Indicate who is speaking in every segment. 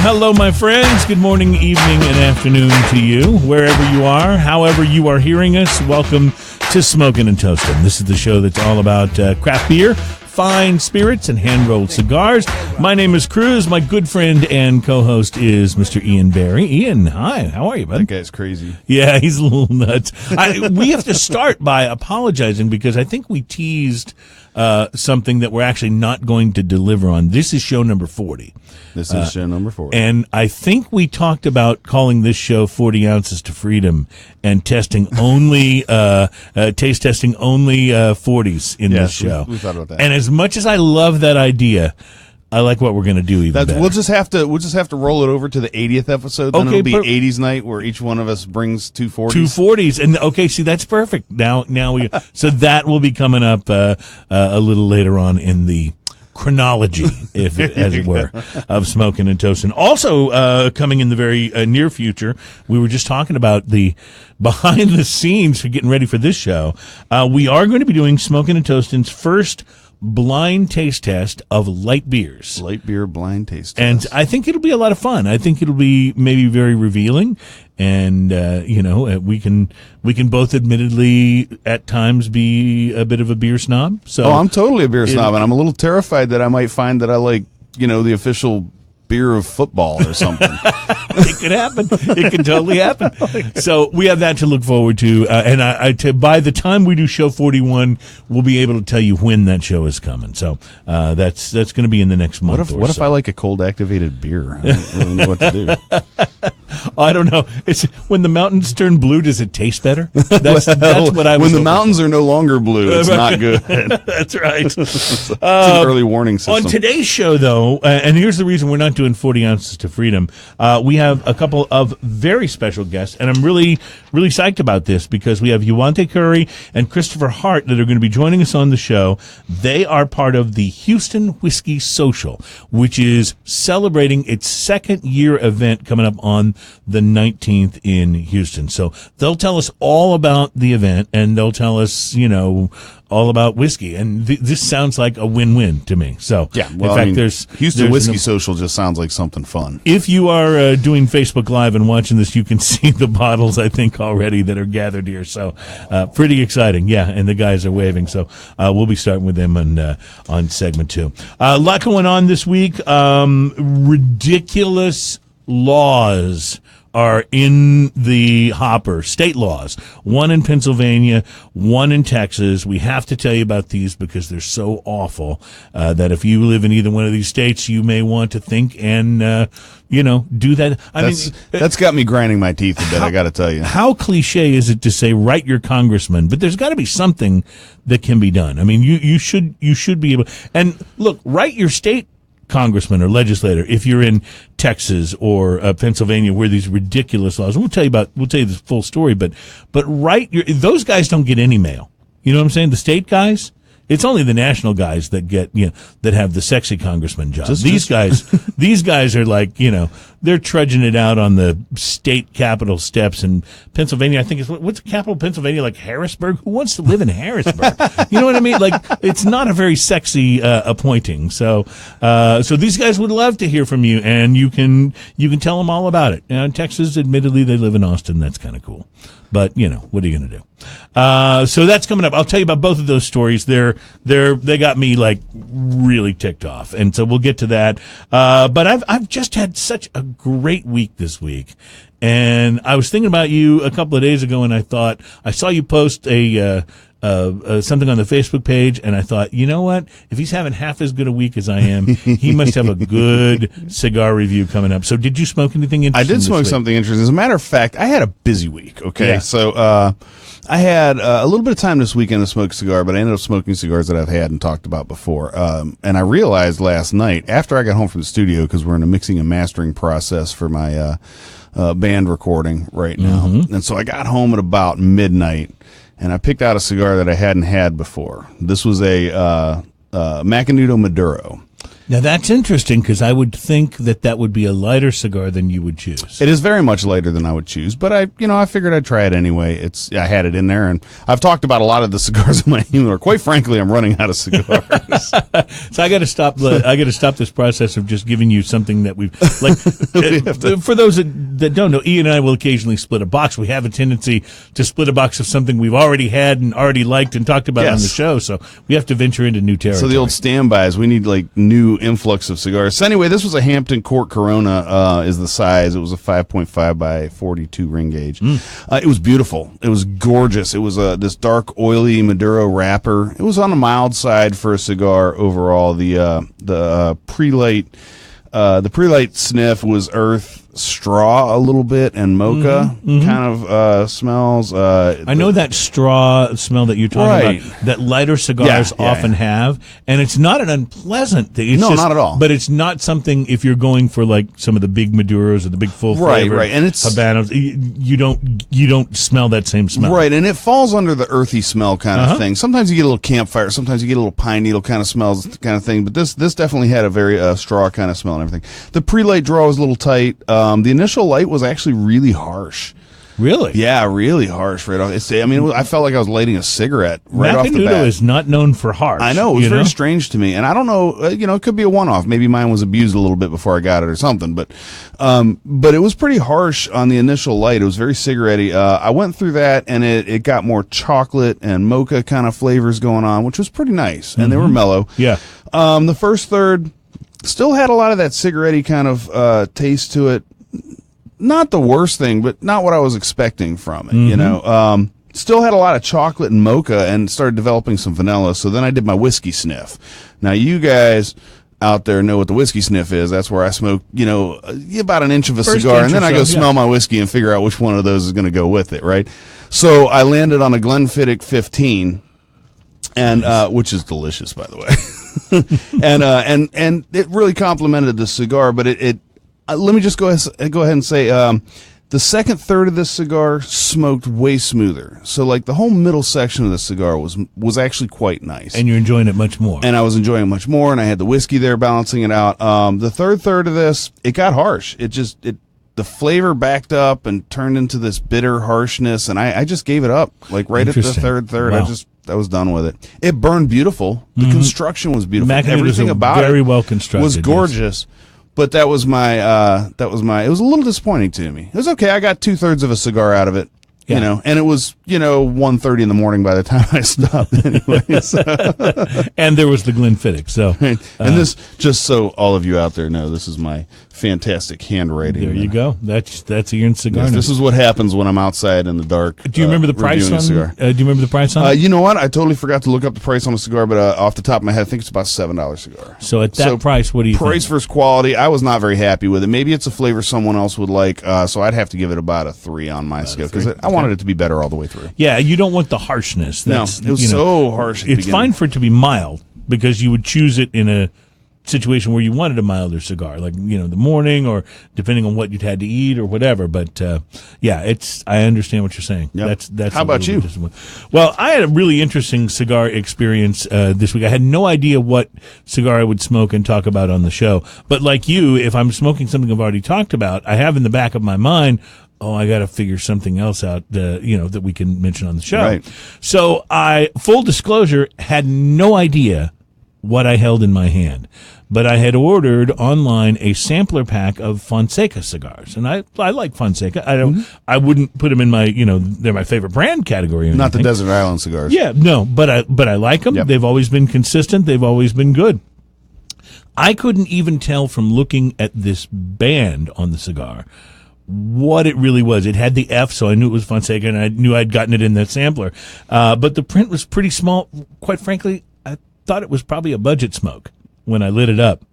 Speaker 1: Hello, my friends. Good morning, evening, and afternoon to you, wherever you are, however you are hearing us. Welcome to Smokin' and Toastin'. This is the show that's all about craft beer, fine spirits, and hand-rolled cigars. My name is Cruze. My good friend and co-host is Mr. Ian Barry. Ian, hi. How are you, bud?
Speaker 2: That guy's crazy.
Speaker 1: Yeah, he's a little nuts. We have to start by apologizing because I think we teased something that we're actually not going to deliver on. This is show number 40.
Speaker 2: This is show number 40.
Speaker 1: And I think we talked about calling this show 40 Ounces to Freedom and testing only, taste testing only 40s in this show.
Speaker 2: We thought about that.
Speaker 1: And as much as I love that idea, I like what we're going to do even better.
Speaker 2: We'll just have to roll it over to the 80th episode. Then it'll be 80s night where each one of us brings two 40s.
Speaker 1: Two 40s. And okay, see, that's perfect. Now we, so that will be coming up a little later on in the chronology, as it were, of Smokin' and Toastin'. Also, coming in the very near future, we were just talking about the behind the scenes for getting ready for this show. We are going to be doing Smokin' and Toastin's first blind taste test of light beers.
Speaker 2: Light beer blind taste test.
Speaker 1: And I think it'll be a lot of fun. I think it'll be maybe very revealing. And, we can both admittedly at times be a bit of a beer snob. So
Speaker 2: I'm totally a beer snob, and I'm a little terrified that I might find that I like, the official beer of football or something.
Speaker 1: It could happen. It could totally happen. So we have that to look forward to. And by the time we do show 41, we'll be able to tell you when that show is coming. So that's going to be in the next month.
Speaker 2: What if I like a cold activated beer? I don't really know what to do.
Speaker 1: I don't know. It's when the mountains turn blue, does it taste better? That's what I was.
Speaker 2: When the mountains are no longer blue, it's not good.
Speaker 1: That's right.
Speaker 2: It's an early warning system.
Speaker 1: On today's show, though, and here's the reason we're not doing 40 Ounces to Freedom, we have a couple of very special guests, and I'm really, really psyched about this because we have Yuante Curry and Kristopher Hart that are going to be joining us on the show. They are part of the Houston Whiskey Social, which is celebrating its second year event coming up on the 19th in Houston. So they'll tell us all about the event, and they'll tell us, all about whiskey. And this sounds like a win-win to me. So,
Speaker 2: yeah, well,
Speaker 1: in fact, there's
Speaker 2: Houston Whiskey Social just sounds like something fun.
Speaker 1: If you are doing Facebook Live and watching this, you can see the bottles, I think, already that are gathered here. So, pretty exciting. Yeah, and the guys are waving. So, we'll be starting with them on segment 2. A lot going on this week. Ridiculous laws are in the hopper, state laws, one in Pennsylvania, one in Texas. We have to tell you about these because they're so awful that if you live in either one of these states, you may want to think and, do that.
Speaker 2: That's got me grinding my teeth a bit, I got to tell you.
Speaker 1: How cliche is it to say write your congressman? But there's got to be something that can be done. I mean, you should be able, and look, write your state congressman or legislator if you're in Texas or Pennsylvania where these ridiculous laws. We'll tell you the full story, but those guys don't get any mail. You know what I'm saying? The state guys, it's only the national guys that get, that have the sexy congressman job. These guys are like, they're trudging it out on the state capitol steps in Pennsylvania. I think what's the capital of Pennsylvania? Like Harrisburg? Who wants to live in Harrisburg? You know what I mean? Like, it's not a very sexy, appointing. So these guys would love to hear from you, and you can tell them all about it. Now, in Texas, admittedly, they live in Austin. That's kind of cool. But, what are you going to do? So that's coming up. I'll tell you about both of those stories. They got me like really ticked off. And so we'll get to that. But I've just had such a great week this week. And I was thinking about you a couple of days ago, and I thought, I saw you post something on the Facebook page, and I thought, you know what? If he's having half as good a week as I am, he must have a good cigar review coming up. So did you smoke anything interesting?
Speaker 2: I did smoke something interesting. As a matter of fact, I had a busy week, okay? Yeah. So I had a little bit of time this weekend to smoke a cigar, but I ended up smoking cigars that I've had and talked about before. And I realized last night, after I got home from the studio, because we're in a mixing and mastering process for my band recording right now, and so I got home at about midnight, and I picked out a cigar that I hadn't had before. This was a Macanudo Maduro.
Speaker 1: Now, that's interesting because I would think that would be a lighter cigar than you would choose.
Speaker 2: It is very much lighter than I would choose, but I figured I'd try it anyway. I had it in there, and I've talked about a lot of the cigars in my humidor. Quite frankly, I'm running out of cigars.
Speaker 1: So I got to stop. I got to stop this process of just giving you something that we've like. For those that don't know, Ian and I will occasionally split a box. We have a tendency to split a box of something we've already had and already liked and talked about on the show. So we have to venture into new territory.
Speaker 2: So the old standbys, we need like new influx of cigars. So anyway, this was a Hampton Court Corona, is the size. It was a 5.5 by 42 ring gauge. It was beautiful. It was gorgeous. It was this dark, oily Maduro wrapper. It was on the mild side for a cigar overall. The pre-light sniff was earth, straw a little bit, and mocha kind of smells.
Speaker 1: I know that straw smell that you're talking about, that lighter cigars often have, and it's not an unpleasant thing. It's
Speaker 2: not at all.
Speaker 1: But it's not something, if you're going for like some of the big Maduros or the big full flavor
Speaker 2: and it's
Speaker 1: Habanos, you don't smell that same smell.
Speaker 2: Right, and it falls under the earthy smell kind of thing. Sometimes you get a little campfire, sometimes you get a little pine needle kind of smells kind of thing, but this definitely had a very straw kind of smell and everything. The pre-light draw was a little tight. The initial light was actually really harsh.
Speaker 1: Really?
Speaker 2: Yeah, really harsh right off. I felt like I was lighting a cigarette right off the bat.
Speaker 1: Macanudo is not known for harsh.
Speaker 2: I know. It was very strange to me. And I don't know, it could be a one-off. Maybe mine was abused a little bit before I got it or something. But it was pretty harsh on the initial light. It was very cigarette-y. I went through that, and it got more chocolate and mocha kind of flavors going on, which was pretty nice. And they were mellow.
Speaker 1: Yeah.
Speaker 2: The first third still had a lot of that cigarette-y kind of taste to it. Not the worst thing, but not what I was expecting from it, Still had a lot of chocolate and mocha and started developing some vanilla, so then I did my whiskey sniff. Now, you guys out there know what the whiskey sniff is. That's where I smoke, about an inch of a cigar, and then I go smell my whiskey and figure out which one of those is going to go with it, right? So I landed on a Glenfiddich 15, and which is delicious, by the way. and it really complemented the cigar, but let me just go ahead and say, the second third of this cigar smoked way smoother. So, like, the whole middle section of the cigar was actually quite nice.
Speaker 1: And you're enjoying it much more.
Speaker 2: And I was enjoying it much more, and I had the whiskey there balancing it out. The third of this, it got harsh. The flavor backed up and turned into this bitter harshness, and I just gave it up. Like, right at the third.
Speaker 1: Wow.
Speaker 2: I was done with it. It burned beautiful. The construction was beautiful.
Speaker 1: Everything about
Speaker 2: it
Speaker 1: very well constructed.
Speaker 2: Was gorgeous. Yes. But it was a little disappointing to me. It was okay. I got 2/3 of a cigar out of it.
Speaker 1: Yeah.
Speaker 2: And it was, 1:30 in the morning by the time I stopped anyway. So.
Speaker 1: And there was the Glenfiddich. So,
Speaker 2: and this, just so all of you out there know, this is my fantastic handwriting.
Speaker 1: There you go. That's Ian's cigar.
Speaker 2: Yes, this is what happens when I'm outside in the dark.
Speaker 1: Do you remember the price on? Do you remember the price on?
Speaker 2: You know what? I totally forgot to look up the price on the cigar, but off the top of my head, I think it's about $7 cigar.
Speaker 1: So at that price, what do you
Speaker 2: price
Speaker 1: think?
Speaker 2: Versus quality? I was not very happy with it. Maybe it's a flavor someone else would like, so I'd have to give it about a 3 on my scale because I wanted it to be better all the way through.
Speaker 1: Yeah, you don't want the harshness.
Speaker 2: No, it was so harsh.
Speaker 1: It's fine for it to be mild because you would choose it in a situation where you wanted a milder cigar, like the morning or depending on what you'd had to eat or whatever. But I understand what you're saying.
Speaker 2: Yep.
Speaker 1: That's.
Speaker 2: How about you?
Speaker 1: Well, I had a really interesting cigar experience this week. I had no idea what cigar I would smoke and talk about on the show. But like you, if I'm smoking something I've already talked about, I have in the back of my mind, I got to figure something else out, that we can mention on the show.
Speaker 2: Right.
Speaker 1: So full disclosure, had no idea what I held in my hand. But I had ordered online a sampler pack of Fonseca cigars, and I like Fonseca. I wouldn't put them in my they're my favorite brand category.
Speaker 2: Not the Desert Island cigars.
Speaker 1: Yeah, no, but I like them.
Speaker 2: Yep.
Speaker 1: They've always been consistent. They've always been good. I couldn't even tell from looking at this band on the cigar what it really was. It had the F, so I knew it was Fonseca, and I knew I'd gotten it in that sampler. But the print was pretty small. Quite frankly, I thought it was probably a budget smoke when I lit it up.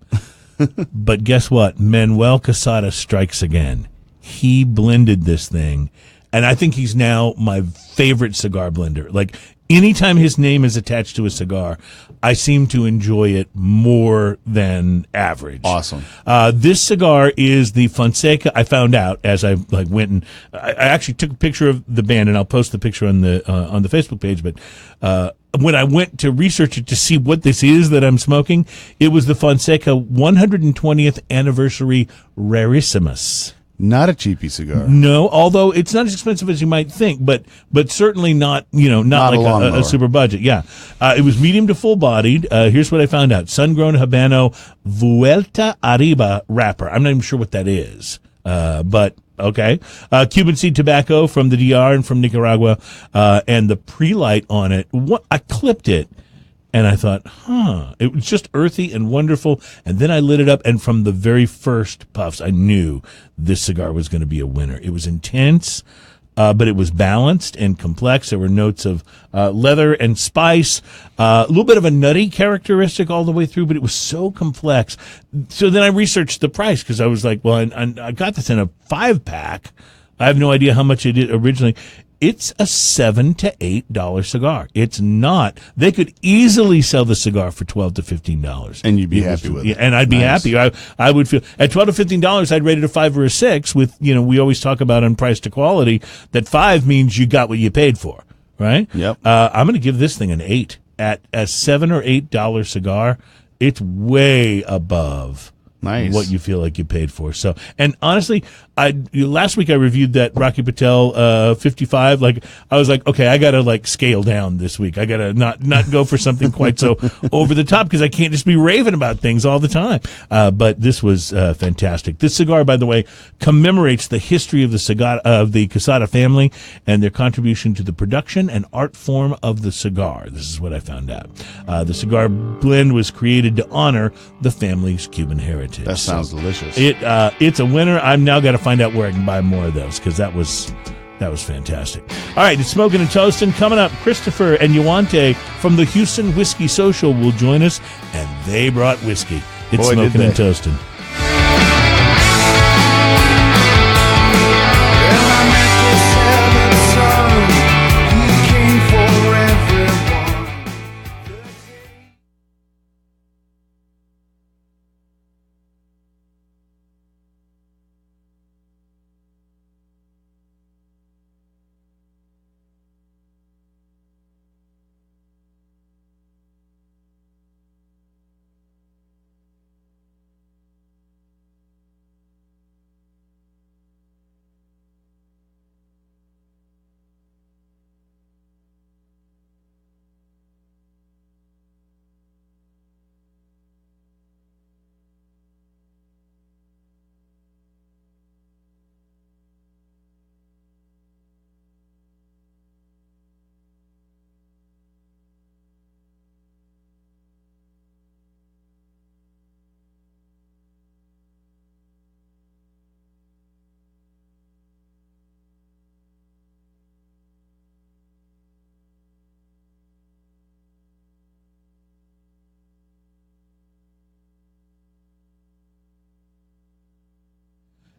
Speaker 1: But guess what? Manuel Quesada strikes again. He blended this thing, and I think he's now my favorite cigar blender. Like, anytime his name is attached to a cigar, I seem to enjoy it more than average.
Speaker 2: Awesome.
Speaker 1: This cigar is the Fonseca. I found out as I went and I actually took a picture of the band, and I'll post the picture on the Facebook page. But when I went to research it to see what this is that I'm smoking, it was the Fonseca 120th Anniversary Rarissimus.
Speaker 2: Not a cheapy cigar.
Speaker 1: No, although it's not as expensive as you might think, but certainly not, not like a super budget. Yeah. It was medium to full bodied. Here's what I found out. Sun-grown Habano Vuelta Arriba wrapper. I'm not even sure what that is. But okay. Cuban seed tobacco from the DR and from Nicaragua. And the pre-light on it. I clipped it. And I thought, it was just earthy and wonderful. And then I lit it up, and from the very first puffs, I knew this cigar was going to be a winner. It was intense, but it was balanced and complex. There were notes of leather and spice, a little bit of a nutty characteristic all the way through, but it was so complex. So then I researched the price, because I was like, well, I got this in a 5-pack. I have no idea how much it is originally. It's a $7 to $8 cigar. It's not. They could easily sell the cigar for $12 to $15,
Speaker 2: and you'd be happy with it.
Speaker 1: And I'd be happy. I would feel at $12 to $15. I'd rate it a 5 or a 6. With we always talk about on price to quality that 5 means you got what you paid for, right?
Speaker 2: Yep.
Speaker 1: I'm going to give this thing an 8 at a $7 or $8 cigar. It's way above.
Speaker 2: Nice.
Speaker 1: What you feel like you paid for. So, and honestly, last week I reviewed that Rocky Patel 55. Like, I was like, okay, I gotta scale down this week. I gotta not go for something quite so over the top, because I can't just be raving about things all the time. But this was fantastic. This cigar, by the way, commemorates the history of the Quesada family and their contribution to the production and art form of the cigar. This is what I found out. The cigar blend was created to honor the family's Cuban heritage.
Speaker 2: That sounds delicious.
Speaker 1: It's a winner. I've now got to find out where I can buy more of those, because that was fantastic. All right, it's Smokin' and Toastin'. Coming up, Kristopher and Yuante from the Houston Whiskey Social will join us, and they brought whiskey. It's Smokin' and Toastin'.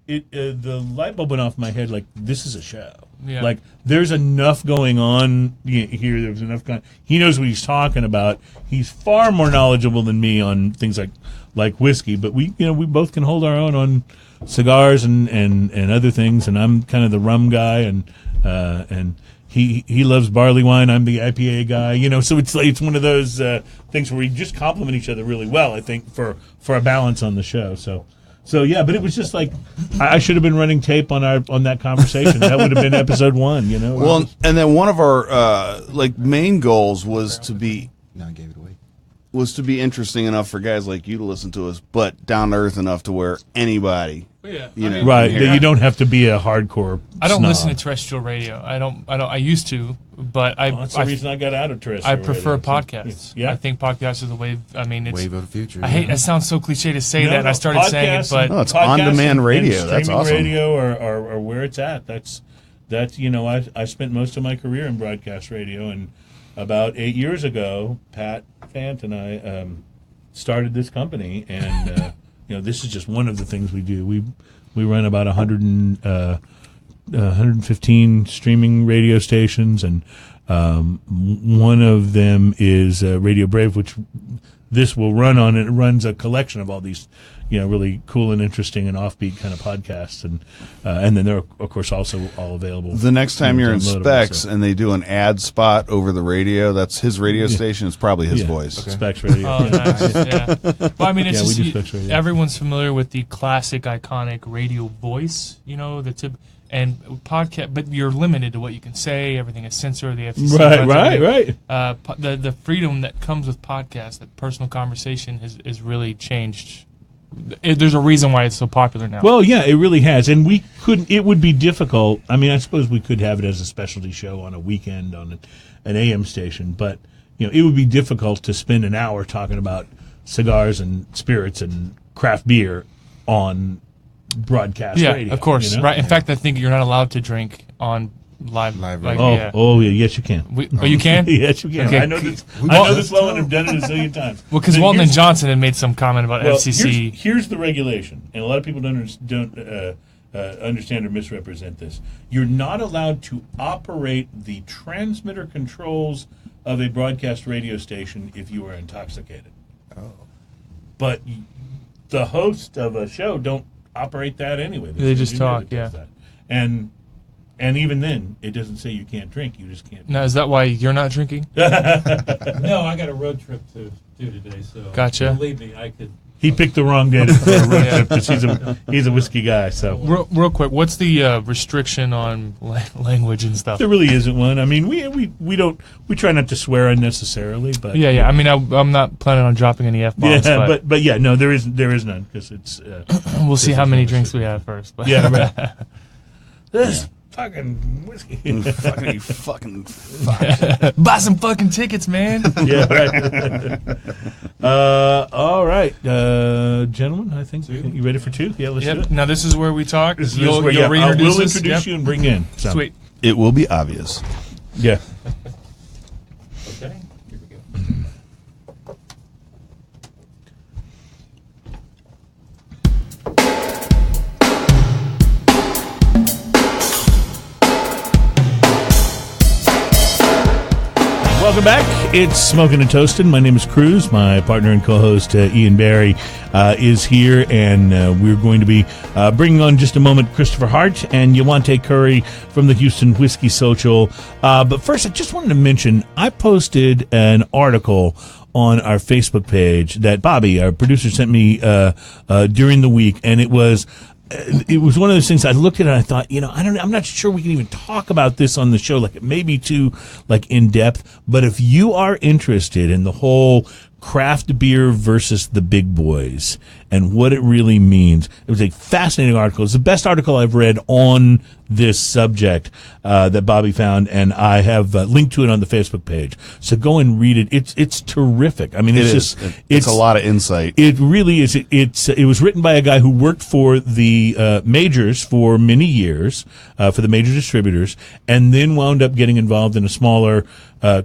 Speaker 1: The light bulb went off my head. Like, this is a show. Yeah. Like, there's enough going on here. There's enough. He knows what he's talking about. He's far more knowledgeable than me on things like whiskey. But we both can hold our own on cigars and other things. And I'm kind of the rum guy, and he loves barley wine. I'm the IPA guy. So it's one of those things where we just complement each other really well. I think for a balance on the show. So yeah, but it was just like I should have been running tape on that conversation. That would have been episode 1,
Speaker 2: Well, and then one of our main goals was to be interesting enough for guys like you to listen to us, but down to earth enough to where anybody,
Speaker 1: right? That you don't have to be a hardcore.
Speaker 3: I don't
Speaker 1: snob.
Speaker 3: listen to terrestrial radio. I don't. I used to, but
Speaker 1: that's the reason I got out of terrestrial.
Speaker 3: I prefer
Speaker 1: radio.
Speaker 3: podcasts.
Speaker 1: Yeah,
Speaker 3: I think podcasts are the wave. I mean, it's
Speaker 4: wave of the future.
Speaker 3: I hate. It sounds so cliche to say that. I started saying it, but
Speaker 2: it's on-demand radio.
Speaker 1: And
Speaker 2: that's awesome.
Speaker 1: Radio or where it's at. That's I spent most of my career in broadcast radio, and about 8 years ago, Pat Fant and I started this company, and this is just one of the things we do. We run about 115 streaming radio stations, and one of them is Radio Brave, which this will run on. And it runs a collection of all these really cool and interesting and offbeat kind of podcasts, and then they're of course also all available.
Speaker 2: The next time you're in
Speaker 1: downloadable,
Speaker 2: Specs and they do an ad spot over the radio, that's his radio station. It's probably his voice.
Speaker 1: Okay. Specs Radio.
Speaker 3: Oh, nice. Yeah. Well, I mean, it's
Speaker 1: we do
Speaker 3: just,
Speaker 1: Specs Radio.
Speaker 3: everyone's familiar with the classic, iconic radio voice. And podcast, but you're limited to what you can say. Everything is censored. The FCC
Speaker 1: Right.
Speaker 3: The freedom that comes with podcasts, that personal conversation, has really changed. There's a reason why it's so popular now.
Speaker 1: Well, yeah, it really has, and we couldn't. It would be difficult. I mean, I suppose we could have it as a specialty show on a weekend on an AM station, but it would be difficult to spend an hour talking about cigars and spirits and craft beer on broadcast radio.
Speaker 3: Yeah, of course. Right. In fact, I think you're not allowed to drink on live
Speaker 1: radio. Yes, you can.
Speaker 3: You can?
Speaker 1: Yes, you can.
Speaker 3: Okay.
Speaker 1: I know this well, and I've done it a zillion times.
Speaker 3: Well, because Walton and Johnson had made some comment about FCC.
Speaker 1: Here's the regulation, and a lot of people don't understand or misrepresent this. You're not allowed to operate the transmitter controls of a broadcast radio station if you are intoxicated. Oh. But the host of a show don't operate that anyway.
Speaker 3: They just talk,
Speaker 1: that. And even then, it doesn't say you can't drink. You just can't.
Speaker 3: Now, is that why you're not drinking?
Speaker 4: No, I got a road trip to do today, so
Speaker 3: gotcha.
Speaker 4: Believe me, I could.
Speaker 1: He picked the wrong day for a road trip because he's a whiskey guy. So
Speaker 3: real quick, what's the restriction on language and stuff?
Speaker 1: There really isn't one. I mean, we try not to swear unnecessarily, but
Speaker 3: yeah. I mean, I'm not planning on dropping any F-bombs.
Speaker 1: Yeah, but yeah, no, there is none because it's.
Speaker 3: We'll see how many drinks we have first. But.
Speaker 1: Yeah, right. This fucking whiskey.
Speaker 2: fucking fuck.
Speaker 3: Buy some fucking tickets, man.
Speaker 1: Yeah, right. All right, gentlemen, I think you ready for two? Yeah, let's do it.
Speaker 3: Now this is where we talk.
Speaker 1: You'll
Speaker 3: reintroduce
Speaker 1: we'll
Speaker 3: us?
Speaker 1: introduce you and bring in. So.
Speaker 3: Sweet.
Speaker 2: It will be obvious.
Speaker 1: Yeah.
Speaker 4: Okay, here we go.
Speaker 1: Welcome back. It's Smokin' and Toastin'. My name is Cruze. My partner and co-host Ian Barry is here, and we're going to be bringing on just a moment Kristopher Hart and Yawante Curry from the Houston Whiskey Social. But first, I just wanted to mention I posted an article on our Facebook page that Bobby, our producer, sent me during the week, and it was one of those things I looked at it and I thought, I'm not sure we can even talk about this on the show. Like, it may be too in depth, but if you are interested in the whole craft beer versus the big boys and what it really means, it was a fascinating article. It's the best article I've read on this subject that Bobby found, and I have linked to it on the Facebook page. So go and read it. It's terrific. I mean,
Speaker 2: it's a lot of insight.
Speaker 1: It really is. It was written by a guy who worked for the majors for many years, for the major distributors, and then wound up getting involved in a smaller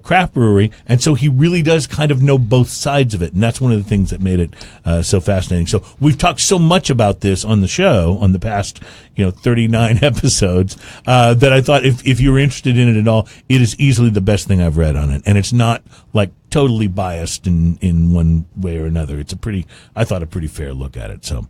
Speaker 1: craft brewery, and so he really does kind of know both sides of it, and that's one of the things that made it so fascinating. So we've talked so much about this on the show on the past 39 episodes that I thought if you were interested in it at all, it is easily the best thing I've read on it, and it's not totally biased in one way or another. It's I thought a pretty fair look at it. So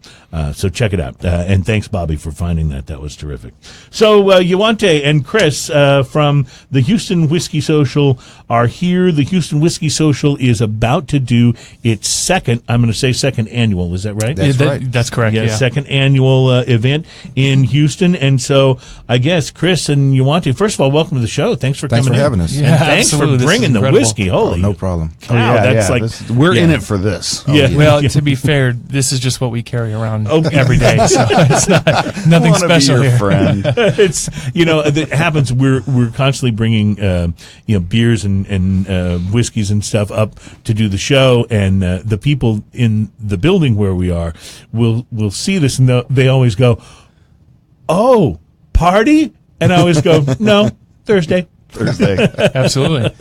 Speaker 1: check it out. And thanks, Bobby, for finding that. That was terrific. So Yawante and Chris from the Houston Whiskey Social are here. The Houston Whiskey Social is about to do its second annual. Is that right?
Speaker 4: That's right.
Speaker 3: That's correct. Yeah.
Speaker 1: Second annual event in Houston. And so I guess Chris and Yawante, first of all, welcome to the show. Thanks for coming in.
Speaker 5: having us.
Speaker 1: Yeah, thanks
Speaker 3: absolutely.
Speaker 1: for bringing the whiskey. Holy,
Speaker 5: no problem.
Speaker 1: Cow,
Speaker 2: We're in it for this.
Speaker 1: Yeah.
Speaker 3: Well, to be fair, this is just what we carry around every day, so it's nothing special
Speaker 2: be your
Speaker 3: here.
Speaker 2: friend.
Speaker 1: It's it happens. We're constantly bringing beers and whiskeys and stuff up to do the show, and the people in the building where we are will see this, and they always go, "Oh, party," and I always go, "No, Thursday."
Speaker 3: Absolutely.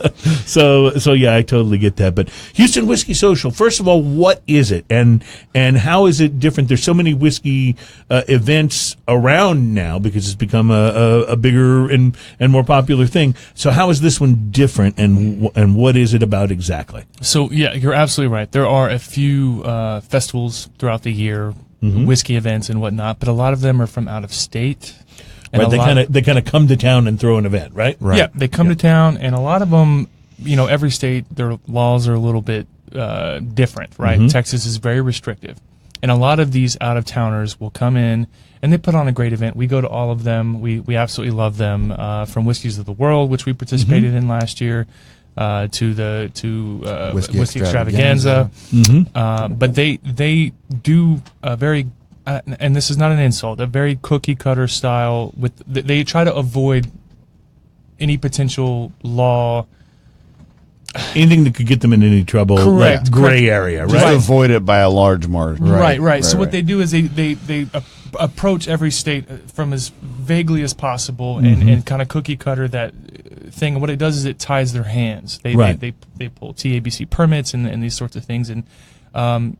Speaker 1: So yeah, I totally get that. But Houston Whiskey Social, first of all, what is it, and how is it different? There's so many whiskey events around now because it's become a bigger and more popular thing. So how is this one different, and what is it about exactly?
Speaker 3: So yeah, you're absolutely right. There are a few festivals throughout the year, whiskey events and whatnot, but a lot of them are from out of state. And
Speaker 1: Right, they kind of come to town and throw an event, right?
Speaker 3: Yeah, they come to town, and a lot of them, every state, their laws are a little bit different, right? Texas is very restrictive. And a lot of these out-of-towners will come in, and they put on a great event. We go to all of them. We absolutely love them, from Whiskeys of the World, which we participated in last year, to Whiskey Extravaganza. But they do a very, and this is not an insult, a very cookie-cutter style. They try to avoid any potential law.
Speaker 1: Anything that could get them in any trouble.
Speaker 3: Correct.
Speaker 1: Like gray area, right?
Speaker 2: Just to avoid it by a large margin.
Speaker 3: Right. So what they do is they approach every state from as vaguely as possible and kind of cookie cutter that thing. And what it does is it ties their hands. They pull TABC permits and these sorts of things. And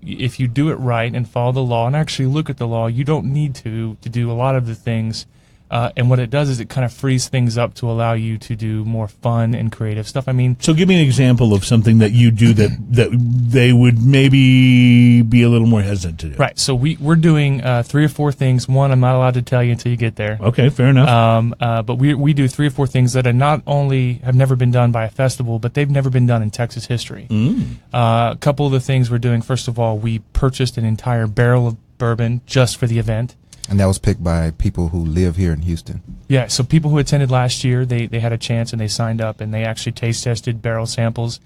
Speaker 3: if you do it right and follow the law and actually look at the law, you don't need to do a lot of the things. And what it does is it kind of frees things up to allow you to do more fun and creative stuff. I mean,
Speaker 1: so give me an example of something that you do that they would maybe be a little more hesitant to do.
Speaker 3: Right. So we're doing 3 or 4 things. One, I'm not allowed to tell you until you get there.
Speaker 1: Okay, fair enough.
Speaker 3: But we do 3 or 4 things that are not only have never been done by a festival, but they've never been done in Texas history. A couple of the things we're doing. First of all, we purchased an entire barrel of bourbon just for the event.
Speaker 5: And that was picked by people who live here in Houston.
Speaker 3: Yeah, so people who attended last year, they had a chance and they signed up and they actually taste tested barrel samples,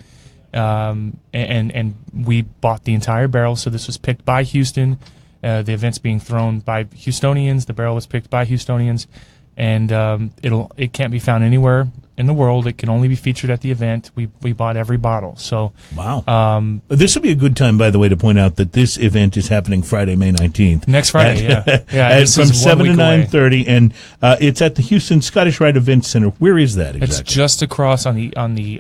Speaker 3: and we bought the entire barrel. So this was picked by Houston. The event's being thrown by Houstonians. The barrel was picked by Houstonians, and it can't be found anywhere in the world. It can only be featured at the event. We bought every bottle. So
Speaker 1: wow. This will be a good time, by the way, to point out that this event is happening Friday, May 19th.
Speaker 3: Next Friday,
Speaker 1: from 7 to 9:30, and it's at the Houston Scottish Rite Event Center. Where is that exactly?
Speaker 3: It's just across on the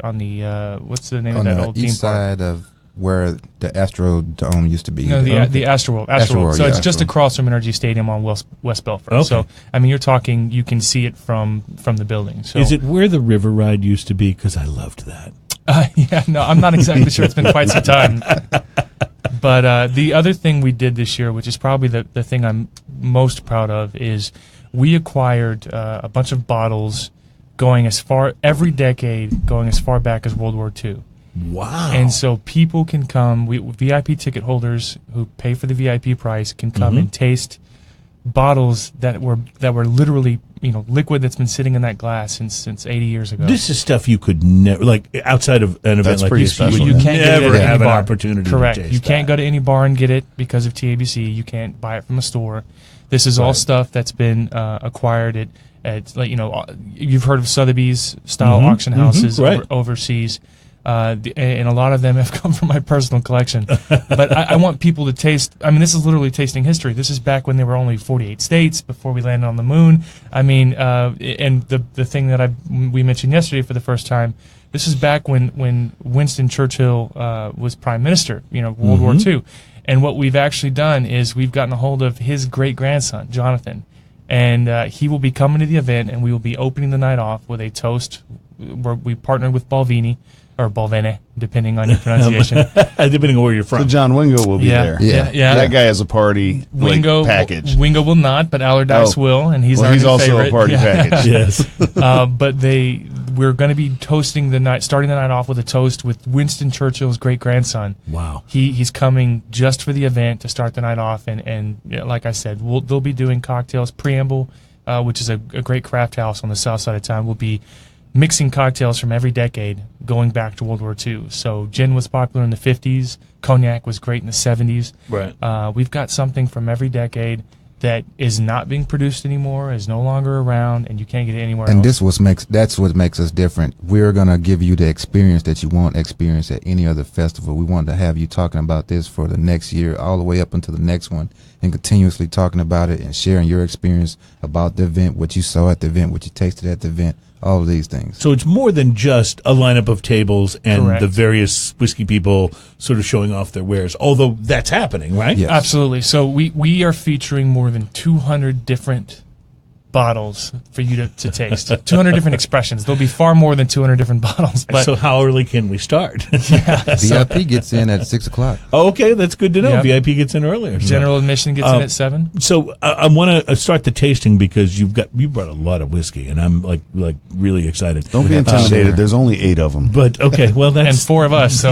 Speaker 3: what's the name of that old theme park?
Speaker 5: On the east side of where the Astrodome used to be.
Speaker 3: No, the Astroworld. So it's just across from Energy Stadium on West Belford.
Speaker 1: Okay.
Speaker 3: So, I mean, you're talking, you can see it from the building. So
Speaker 1: is it where the river ride used to be? Because I loved that.
Speaker 3: Yeah, no, I'm not exactly sure. It's been quite some time. But the other thing we did this year, which is probably the thing I'm most proud of, is we acquired a bunch of bottles going every decade, going as far back as World War II.
Speaker 1: Wow.
Speaker 3: And so people can come, VIP ticket holders who pay for the VIP price can come and taste bottles that were literally, liquid that's been sitting in that glass since 80 years ago.
Speaker 1: This is stuff you could never, like, outside of an event
Speaker 2: That's
Speaker 1: like
Speaker 2: pretty
Speaker 1: this,
Speaker 2: special.
Speaker 1: you
Speaker 3: can't
Speaker 1: never
Speaker 3: get it at
Speaker 1: have
Speaker 3: any
Speaker 1: an
Speaker 3: bar.
Speaker 1: opportunity
Speaker 3: Correct.
Speaker 1: to taste
Speaker 3: You can't
Speaker 1: that.
Speaker 3: go to any bar and get it because of TABC. You can't buy it from a store. This is all stuff that's been acquired at you've heard of Sotheby's style auction houses
Speaker 1: right.
Speaker 3: overseas. And a lot of them have come from my personal collection. But I want people to taste. I mean, this is literally tasting history. This is back when there were only 48 states before we landed on the moon. I mean, and the thing that we mentioned yesterday for the first time, this is back when Winston Churchill was prime minister, World War II. And what we've actually done is we've gotten a hold of his great-grandson, Jonathan. And he will be coming to the event, and we will be opening the night off with a toast. We partnered with Balvenie. Or Balvene, depending on your pronunciation.
Speaker 1: Depending on where you're from.
Speaker 2: So John Wingo will be there.
Speaker 3: Yeah.
Speaker 2: That guy has a party package.
Speaker 3: Wingo will not, but Allardyce will, and he's
Speaker 2: also
Speaker 3: favorite.
Speaker 2: a party package.
Speaker 1: Yes.
Speaker 3: But we're going to be starting the night off with a toast with Winston Churchill's great-grandson.
Speaker 1: Wow.
Speaker 3: He's coming just for the event to start the night off, and like I said, they'll be doing cocktails. Preamble, which is a great craft house on the south side of town, will be mixing cocktails from every decade going back to World War II. So gin was popular in the 50s. Cognac was great in the 70s.
Speaker 1: Right.
Speaker 3: We've got something from every decade that is not being produced anymore, is no longer around, and you can't get it anywhere else.
Speaker 5: And that's what makes us different. We're going to give you the experience that you won't experience at any other festival. We want to have you talking about this for the next year, all the way up until the next one, and continuously talking about it and sharing your experience about the event, what you saw at the event, what you tasted at the event, all of these things.
Speaker 1: So it's more than just a lineup of tables and
Speaker 3: Correct.
Speaker 1: the various whiskey people sort of showing off their wares, although that's happening, right?
Speaker 5: Yes.
Speaker 3: Absolutely. So we are featuring more than 200 different bottles for you to taste. 200 different expressions. There'll be far more than 200 different bottles. But
Speaker 1: So how early can we start?
Speaker 5: VIP gets in at 6 o'clock.
Speaker 1: Okay, that's good to know.
Speaker 3: Yep.
Speaker 1: VIP gets in earlier.
Speaker 3: general admission gets in at 7.
Speaker 1: So I want to start the tasting because you brought a lot of whiskey, and I'm like really excited.
Speaker 2: Don't be intimidated. There's only 8 of them.
Speaker 1: But okay, well that's
Speaker 3: And 4 of us. So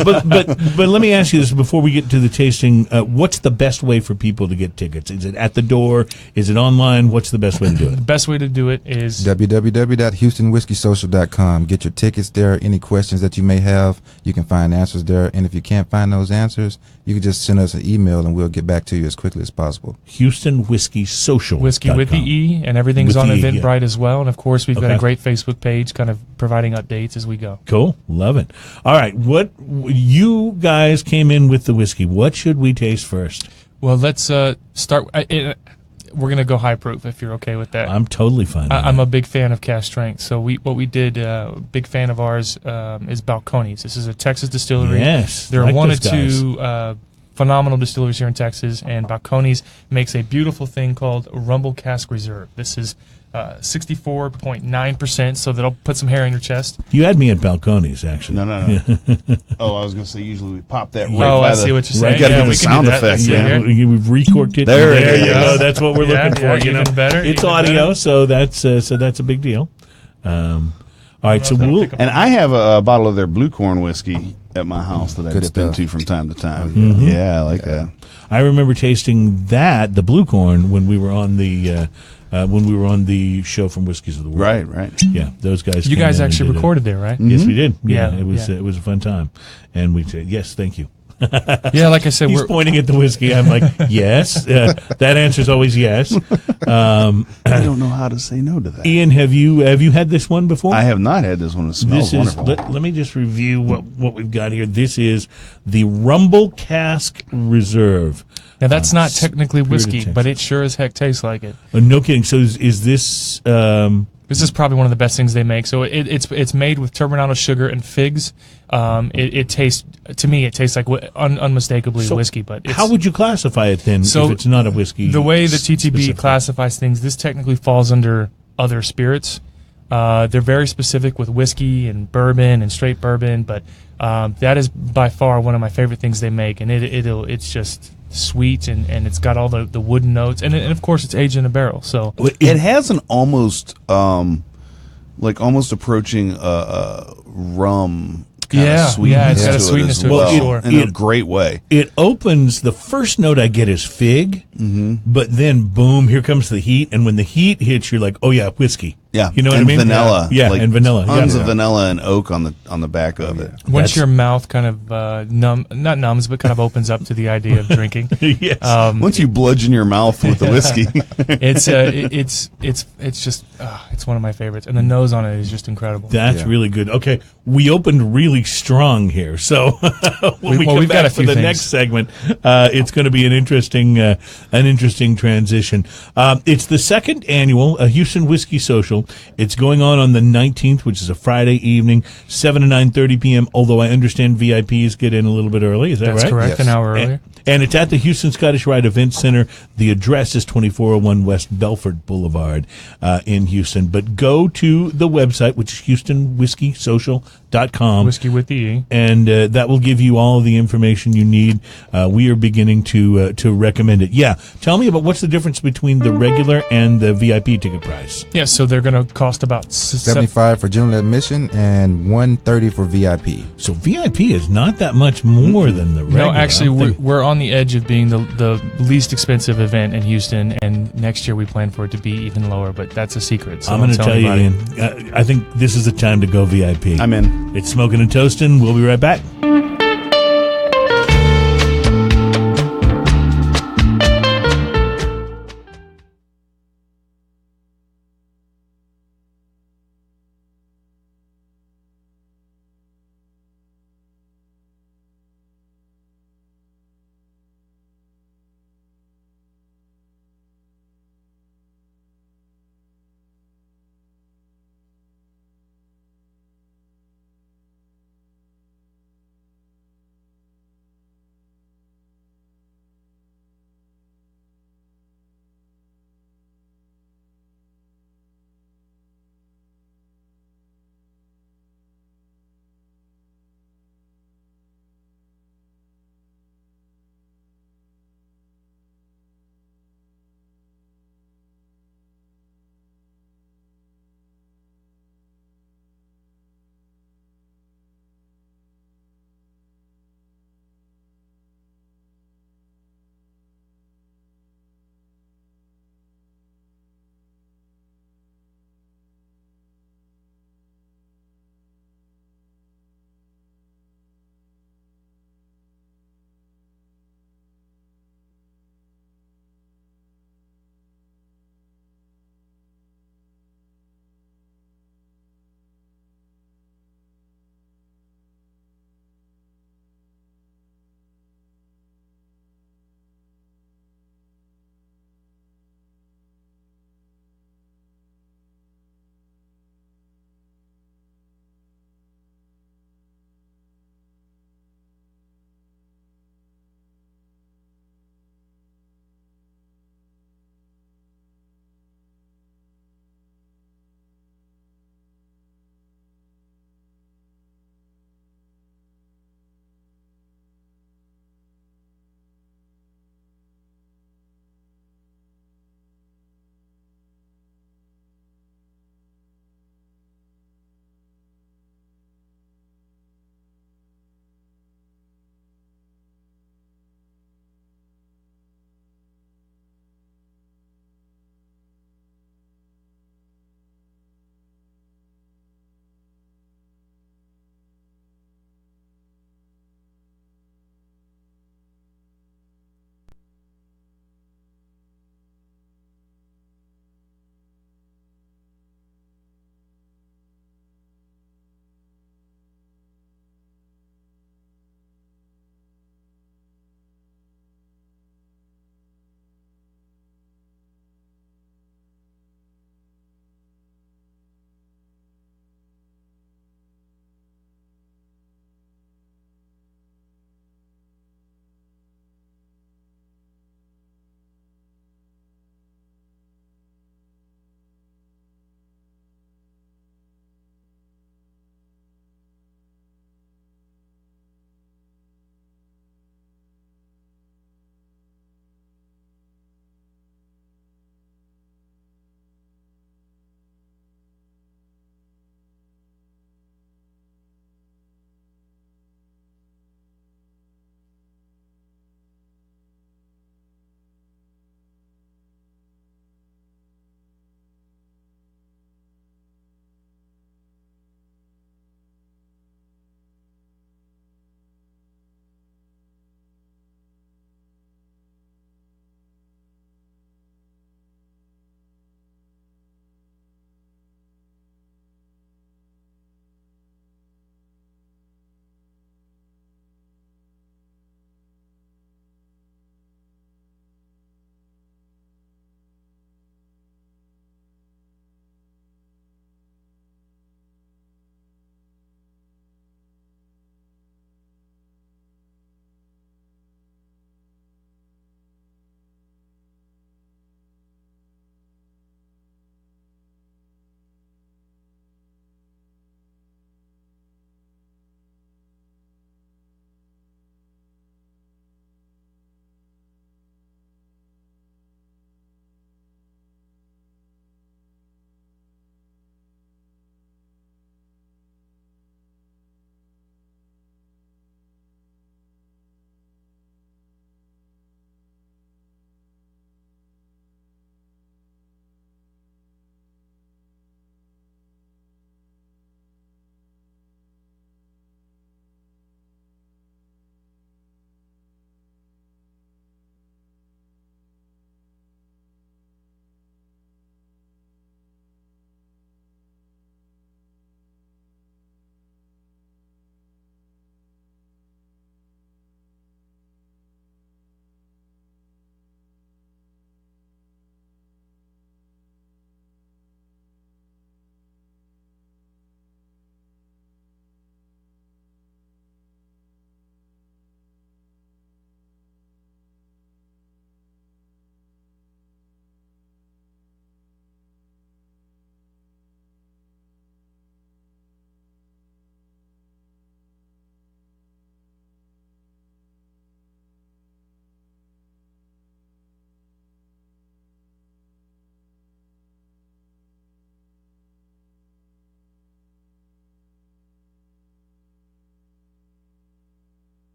Speaker 1: but let me ask you this before we get to the tasting. What's the best way for people to get tickets? Is it at the door? Is it online? What's the best way to do
Speaker 3: the
Speaker 1: it?
Speaker 3: best way to do it is
Speaker 5: www.houstonwhiskeysocial.com. Get your tickets there. Any questions that you may have, you can find answers there. And if you can't find those answers, you can just send us an email and we'll get back to you as quickly as possible.
Speaker 1: Houston Whiskey Social.
Speaker 3: Whiskey with the E, and everything's
Speaker 1: With
Speaker 3: on
Speaker 1: the E,
Speaker 3: Eventbrite as well. And of course, we've got
Speaker 1: Okay.
Speaker 3: a great Facebook page kind of providing updates as we go.
Speaker 1: Cool, love it. All right, what you guys came in with the whiskey? What should we taste first?
Speaker 3: Well, let's start. We're going to go high proof if you're okay with that.
Speaker 1: I'm totally fine. with
Speaker 3: I'm
Speaker 1: that.
Speaker 3: a big fan of cask strength. So what we did, big fan of ours, is Balcones. This is a Texas distillery.
Speaker 1: Yes,
Speaker 3: There are
Speaker 1: like
Speaker 3: one or
Speaker 1: those guys.
Speaker 3: two phenomenal distilleries here in Texas, and Balcones makes a beautiful thing called Rumble Cask Reserve. This is 64.9%, so that'll put some hair on your chest.
Speaker 1: You had me at Balcones, actually.
Speaker 2: No. Oh, I was going to say usually we pop that right
Speaker 3: Oh,
Speaker 2: by
Speaker 3: I
Speaker 2: the,
Speaker 3: see what you're
Speaker 2: right,
Speaker 3: saying.
Speaker 2: gotta
Speaker 3: Yeah,
Speaker 2: get
Speaker 3: we
Speaker 2: the
Speaker 3: can do
Speaker 2: sound
Speaker 3: that.
Speaker 2: effect.
Speaker 3: Let's see
Speaker 2: Yeah.
Speaker 3: here.
Speaker 1: We've recorked it.
Speaker 2: There it
Speaker 1: you
Speaker 2: is.
Speaker 1: go. That's what we're
Speaker 3: Yeah,
Speaker 1: looking
Speaker 3: yeah,
Speaker 1: for. You know,
Speaker 3: even better,
Speaker 1: it's
Speaker 3: even
Speaker 1: audio,
Speaker 3: better.
Speaker 1: so that's a big deal. All right, so
Speaker 3: That'll
Speaker 1: we'll.
Speaker 3: pick up-
Speaker 2: And I have a bottle of their blue corn whiskey at my house that I
Speaker 5: Good
Speaker 2: dip
Speaker 5: stuff.
Speaker 2: into from time to time.
Speaker 1: Mm-hmm.
Speaker 2: Yeah, I like that.
Speaker 1: I remember tasting the blue corn, when we were on the show from Whiskeys of the World.
Speaker 2: Right.
Speaker 1: Yeah, those guys.
Speaker 3: You
Speaker 1: came
Speaker 3: guys
Speaker 1: in and
Speaker 3: actually
Speaker 1: did it.
Speaker 3: recorded there, right?
Speaker 1: Yes, we did.
Speaker 3: Yeah,
Speaker 1: it was
Speaker 3: yeah.
Speaker 1: it was a fun time, and we said yes, thank you.
Speaker 3: Yeah, like I said,
Speaker 1: He's
Speaker 3: we're
Speaker 1: pointing at the whiskey. I'm like, yes. That answer is always yes.
Speaker 2: I don't know how to say no to that.
Speaker 1: Ian, have you had this one before?
Speaker 2: I have not had this one. It smells
Speaker 1: This is.
Speaker 2: wonderful.
Speaker 1: Let me just review what we've got here. This is the Rumble Cask Reserve.
Speaker 3: now that's not technically whiskey,
Speaker 1: Texas.
Speaker 3: but it sure as heck tastes like it.
Speaker 1: No kidding. So is this?
Speaker 3: This is probably one of the best things they make. So it's made with turbinado sugar and figs. It tastes, to me, it tastes like unmistakably
Speaker 1: So
Speaker 3: whiskey. But it's,
Speaker 1: how would you classify it then
Speaker 3: So
Speaker 1: if it's not a whiskey?
Speaker 3: the way the TTB
Speaker 1: specific?
Speaker 3: classifies things, this technically falls under other spirits. They're very specific with whiskey and bourbon and straight bourbon, but that is by far one of my favorite things they make, and it's just sweet and it's got all the wooden notes, and of course it's aged in a barrel. So
Speaker 2: It has an almost approaching rum kind
Speaker 3: Yeah,
Speaker 2: of sweetness,
Speaker 3: yeah, it's got a
Speaker 2: to
Speaker 3: sweetness
Speaker 2: it as
Speaker 3: to it,
Speaker 2: well,
Speaker 3: for sure.
Speaker 2: in a great way.
Speaker 1: It opens, the first note I get is fig, but then boom, here comes the heat, and when the heat hits, you're like, oh yeah, whiskey.
Speaker 2: Yeah,
Speaker 1: You know what
Speaker 2: and
Speaker 1: I mean?
Speaker 2: Vanilla,
Speaker 1: Yeah, and vanilla.
Speaker 2: Tons
Speaker 1: Yeah.
Speaker 2: of vanilla and oak on the back of it.
Speaker 3: once
Speaker 1: That's-
Speaker 3: your mouth kind of not numbs, but kind of opens up to the idea of drinking,
Speaker 1: Yes.
Speaker 2: Once you bludgeon your mouth with the whiskey,
Speaker 3: it's just it's one of my favorites, and the nose on it is just incredible.
Speaker 1: That's
Speaker 5: Yeah.
Speaker 1: really good. Okay, we opened really strong here, so when we come
Speaker 3: we've got
Speaker 1: back
Speaker 3: a
Speaker 1: for
Speaker 3: few
Speaker 1: the
Speaker 3: things.
Speaker 1: next segment, it's going to be an interesting transition. It's the second annual Houston Whiskey Social. It's going on the 19th, which is a Friday evening, 7 to 9:30 p.m. Although I understand VIPs get in a little bit early. Is that
Speaker 3: That's
Speaker 1: right?
Speaker 3: correct.
Speaker 5: Yes.
Speaker 3: An hour earlier.
Speaker 1: And it's at the Houston Scottish Rite Event Center. The address is 2401 West Belford Boulevard in Houston. But go to the website, which is HoustonWhiskeySocial.com.
Speaker 3: Whiskey with the E.
Speaker 1: And that will give you all of the information you need. We are beginning to recommend it. Yeah, tell me about what's the difference between the regular and the VIP ticket price.
Speaker 3: Yeah, so they're going to cost about
Speaker 5: 75 for general admission and 130 for VIP.
Speaker 1: So VIP is not that much more than the regular.
Speaker 3: No, actually,
Speaker 1: I'm thinking-
Speaker 3: we're on the edge of being the least expensive event in Houston, and next year we plan for it to be even lower, but that's a secret. So
Speaker 1: I'm going to
Speaker 3: don't
Speaker 1: tell you,
Speaker 3: anybody.
Speaker 1: Ian, I think this is the time to go VIP.
Speaker 2: I'm in.
Speaker 1: It's Smokin' and Toastin'. We'll be right back.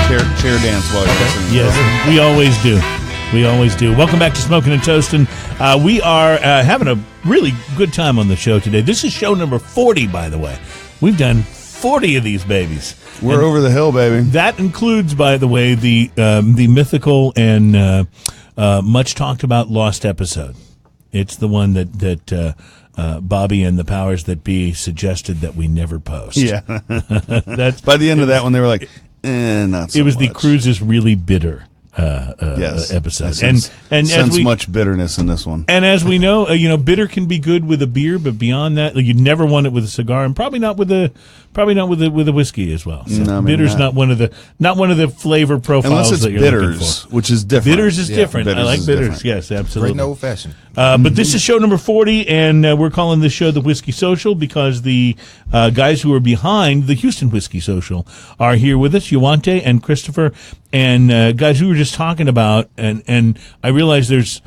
Speaker 2: chair dance while you're listening.
Speaker 1: Yes, we always do. We always do. Welcome back to Smokin' and Toastin'. We are having a really good time on the show today. This is show number 40, by the way. We've done 40 of these babies.
Speaker 2: We're over the hill, baby.
Speaker 1: That includes, by the way, the mythical and much talked about lost episode. It's the one that Bobby and the powers that be suggested that we never post.
Speaker 2: Yeah.
Speaker 1: That's
Speaker 2: By the end of that one, they were like, not so
Speaker 1: it was
Speaker 2: much.
Speaker 1: the Cruze is really bitter
Speaker 2: Yes.
Speaker 1: episode.
Speaker 2: I
Speaker 1: And
Speaker 2: sense much bitterness in this one.
Speaker 1: and as we know, bitter can be good with a beer, but beyond that, you'd never want it with a cigar, and probably not with a whiskey as well. So
Speaker 2: No, maybe
Speaker 1: bitter's
Speaker 2: not.
Speaker 1: not one of the flavor profiles
Speaker 2: Unless it's
Speaker 1: that you're looking
Speaker 2: bitters,
Speaker 1: for.
Speaker 2: which is different.
Speaker 1: Bitters is different.
Speaker 2: bitters
Speaker 1: I like
Speaker 2: is
Speaker 1: bitters.
Speaker 2: different.
Speaker 1: Yes, absolutely.
Speaker 5: Great old fashioned.
Speaker 1: But this is show number 40, and we're calling this show the Whiskey Social because the guys who are behind the Houston Whiskey Social are here with us, Yuante and Kristopher, and guys we were just talking about, and I realize there's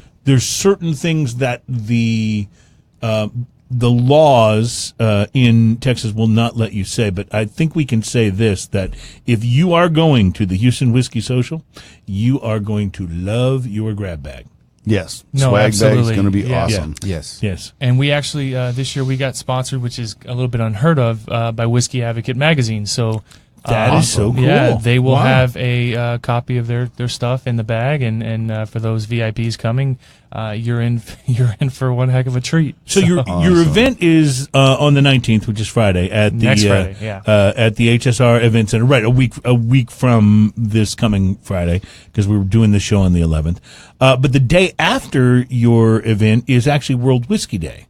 Speaker 1: certain things that the laws in Texas will not let you say, but I think we can say this, that if you are going to the Houston Whiskey Social, you are going to love your grab bag.
Speaker 2: Yes.
Speaker 3: No,
Speaker 2: Swag
Speaker 3: absolutely.
Speaker 2: bag is going to be
Speaker 3: Yeah.
Speaker 2: awesome.
Speaker 5: Yes.
Speaker 1: Yes.
Speaker 3: And we actually, this year, we got sponsored, which is a little bit unheard of, by Whiskey Advocate magazine. So
Speaker 1: That is so cool.
Speaker 3: Yeah, they will
Speaker 1: Wow.
Speaker 3: have a copy of their stuff in the bag, and for those VIPs coming, you're in for one heck of a treat.
Speaker 1: So your event is on the 19th, which is Friday at the
Speaker 3: Next Friday, yeah.
Speaker 1: at the HSR Event Center. Right, a week from this coming Friday, because we were doing the show on the 11th. But the day after your event is actually World Whiskey Day,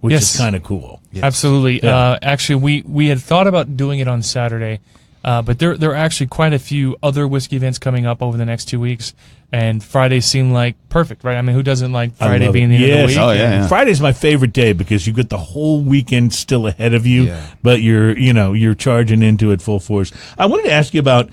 Speaker 1: which
Speaker 3: Yes.
Speaker 1: is kind of cool.
Speaker 5: Yes.
Speaker 3: Absolutely.
Speaker 1: Yeah.
Speaker 3: Actually, we had thought about doing it on Saturday, but there are actually quite a few other whiskey events coming up over the next 2 weeks, and Friday seemed like perfect, right? I mean, who doesn't like
Speaker 1: I
Speaker 3: Friday
Speaker 1: love
Speaker 3: being
Speaker 1: it.
Speaker 3: the end of
Speaker 1: Yes.
Speaker 3: the week?
Speaker 2: Oh, yeah.
Speaker 1: Friday's my favorite day because you get the whole weekend still ahead of you,
Speaker 5: Yeah.
Speaker 1: but you're charging into it full force. I wanted to ask you about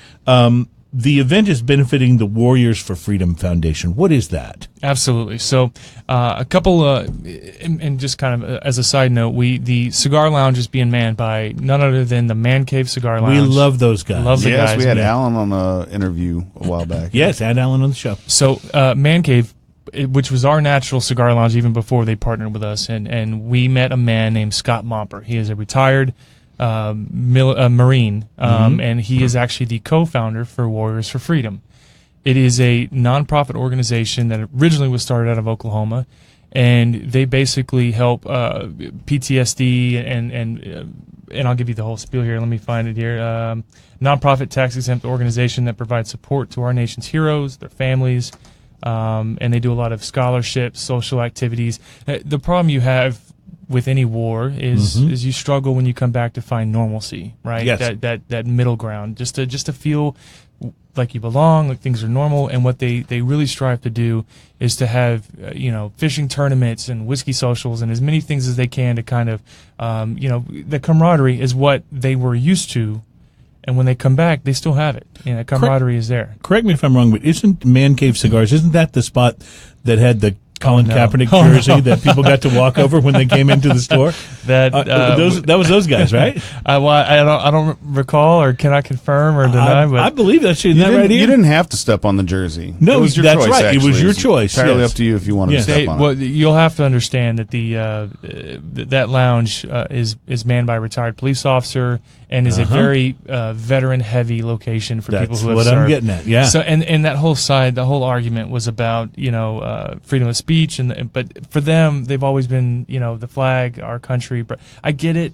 Speaker 1: the event is benefiting the Warriors for Freedom Foundation. What is that?
Speaker 3: Absolutely. So, a couple, and just kind of as a side note, the cigar lounge is being manned by none other than the Man Cave Cigar Lounge.
Speaker 1: We love those guys.
Speaker 3: Love the
Speaker 2: Yes,
Speaker 3: guys.
Speaker 2: we had
Speaker 1: yeah.
Speaker 2: Alan on the interview a while back.
Speaker 1: Yes, add Alan on the show.
Speaker 3: So, Man Cave, which was our natural cigar lounge even before they partnered with us, and we met a man named Scott Momper. He is a retired Marine, and he is actually the co-founder for Warriors for Freedom. It is a nonprofit organization that originally was started out of Oklahoma, and they basically help PTSD and I'll give you the whole spiel here. Let me find it here. Nonprofit tax-exempt organization that provides support to our nation's heroes, their families, and they do a lot of scholarships, social activities. The problem you have with any war is you struggle when you come back to find normalcy, right?
Speaker 1: Yes.
Speaker 3: That middle ground, just to feel like you belong, like things are normal. And what they really strive to do is to have fishing tournaments and whiskey socials and as many things as they can to kind of the camaraderie is what they were used to, and when they come back, they still have it. The camaraderie is there.
Speaker 1: Correct me if I'm wrong, but isn't Man Cave Cigars, isn't that the spot that had the Colin
Speaker 3: no.
Speaker 1: Kaepernick
Speaker 3: Oh, no.
Speaker 1: jersey that people got to walk over when they came into the store?
Speaker 3: That
Speaker 1: That was those guys, right?
Speaker 3: I don't recall or cannot confirm or deny, but
Speaker 1: I believe that's
Speaker 2: You
Speaker 1: that
Speaker 2: didn't,
Speaker 1: right here.
Speaker 2: you didn't have to step on the jersey.
Speaker 1: No,
Speaker 2: it was your
Speaker 1: that's
Speaker 2: choice,
Speaker 1: right. It was
Speaker 2: actually.
Speaker 1: your
Speaker 2: It's
Speaker 1: choice,
Speaker 2: Entirely
Speaker 1: yes.
Speaker 2: up to you if you wanted
Speaker 1: Yes.
Speaker 2: to step on
Speaker 3: well,
Speaker 2: it.
Speaker 3: you'll have to understand that that lounge is manned by a retired police officer and is a very veteran-heavy location for people
Speaker 1: That's
Speaker 3: who have
Speaker 1: what
Speaker 3: served.
Speaker 1: I'm getting at. Yeah.
Speaker 3: So and that whole side, the whole argument was about freedom of speech, but for them, they've always been the flag, our country. But I get it,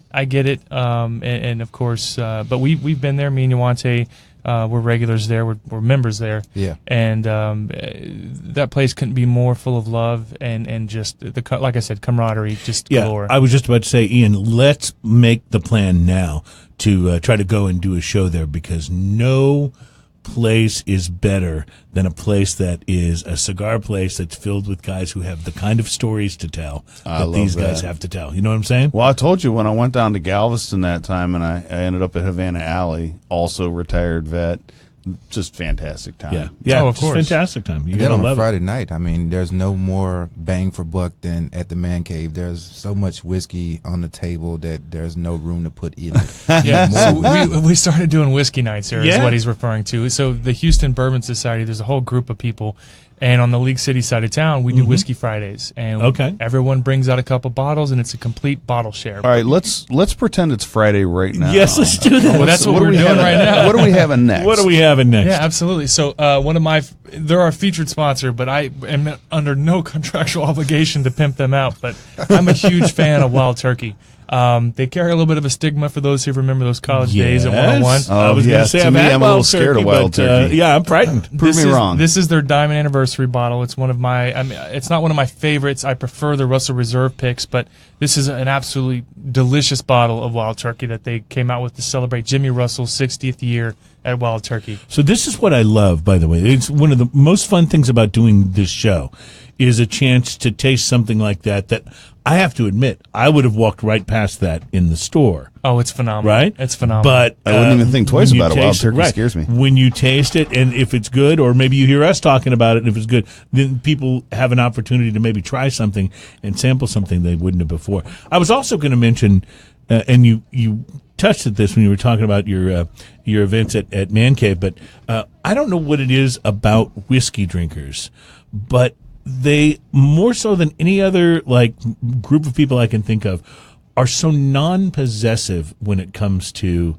Speaker 3: and of course, but we've been there. Me and Yuante, we're regulars there. We're members there.
Speaker 5: Yeah.
Speaker 3: And that place couldn't be more full of love and just like I said, camaraderie, just galore.
Speaker 1: I was just about to say, Ian, let's make the plan now to try to go and do a show there, because no place is better than a place that is a cigar place that's filled with guys who have the kind of stories to tell that
Speaker 2: love
Speaker 1: these guys
Speaker 2: that.
Speaker 1: have to tell. You know what I'm saying?
Speaker 2: Well, I told you when I went down to Galveston that time and I ended up at Havana Alley, also retired vet, just fantastic time.
Speaker 1: Yeah, yeah,
Speaker 3: Oh, of
Speaker 1: it's
Speaker 3: course.
Speaker 1: fantastic time. You
Speaker 5: And then
Speaker 1: gotta
Speaker 5: on a
Speaker 1: love it.
Speaker 5: Friday night, I mean, there's no more bang for buck than at the Man Cave. There's so much whiskey on the table that there's no room to put in it.
Speaker 3: Yeah, so we started doing whiskey nights here, is
Speaker 1: Yeah.
Speaker 3: what he's referring to. So the Houston Bourbon Society, there's a whole group of people, and on the League City side of town, we do Whiskey Fridays, and
Speaker 1: Okay.
Speaker 3: everyone brings out a couple bottles, and it's a complete bottle share.
Speaker 2: All right, let's pretend it's Friday right now.
Speaker 1: Yes, let's do that.
Speaker 3: Well, that's what
Speaker 2: do
Speaker 3: we're
Speaker 2: we
Speaker 3: doing
Speaker 2: have-
Speaker 3: right now.
Speaker 2: What are we having next?
Speaker 1: What are we having next?
Speaker 3: Yeah, absolutely. So one of my, they're our featured sponsor, but I am under no contractual obligation to pimp them out. But I'm a huge fan of Wild Turkey. They carry a little bit of a stigma for those who remember those college days at 101.
Speaker 1: Yes. I
Speaker 2: Oh,
Speaker 1: was going
Speaker 2: yes.
Speaker 1: to say
Speaker 2: To
Speaker 1: I've
Speaker 2: me,
Speaker 1: had
Speaker 2: I'm a little
Speaker 1: Wild
Speaker 2: scared of
Speaker 1: Turkey,
Speaker 2: Wild
Speaker 1: but,
Speaker 2: Turkey.
Speaker 1: yeah, I'm frightened.
Speaker 2: Prove me wrong.
Speaker 3: This is their diamond anniversary bottle. It's one of my. I mean, it's not one of my favorites. I prefer the Russell Reserve picks, but this is an absolutely delicious bottle of Wild Turkey that they came out with to celebrate Jimmy Russell's 60th year at Wild Turkey.
Speaker 1: So this is what I love, by the way. It's one of the most fun things about doing this show is a chance to taste something like that I have to admit, I would have walked right past that in the store.
Speaker 3: Oh, it's phenomenal!
Speaker 1: Right?
Speaker 3: It's phenomenal.
Speaker 1: But
Speaker 2: I wouldn't even think twice
Speaker 1: when you
Speaker 2: about it. Wild
Speaker 1: taste
Speaker 2: Turkey
Speaker 1: right.
Speaker 2: scares me.
Speaker 1: When you taste it, and if it's good, or maybe you hear us talking about it, and if it's good, then people have an opportunity to maybe try something and sample something they wouldn't have before. I was also going to mention, and you touched at this when you were talking about your events at Man Cave, but I don't know what it is about whiskey drinkers, but they, more so than any other like group of people I can think of, are so non-possessive when it comes to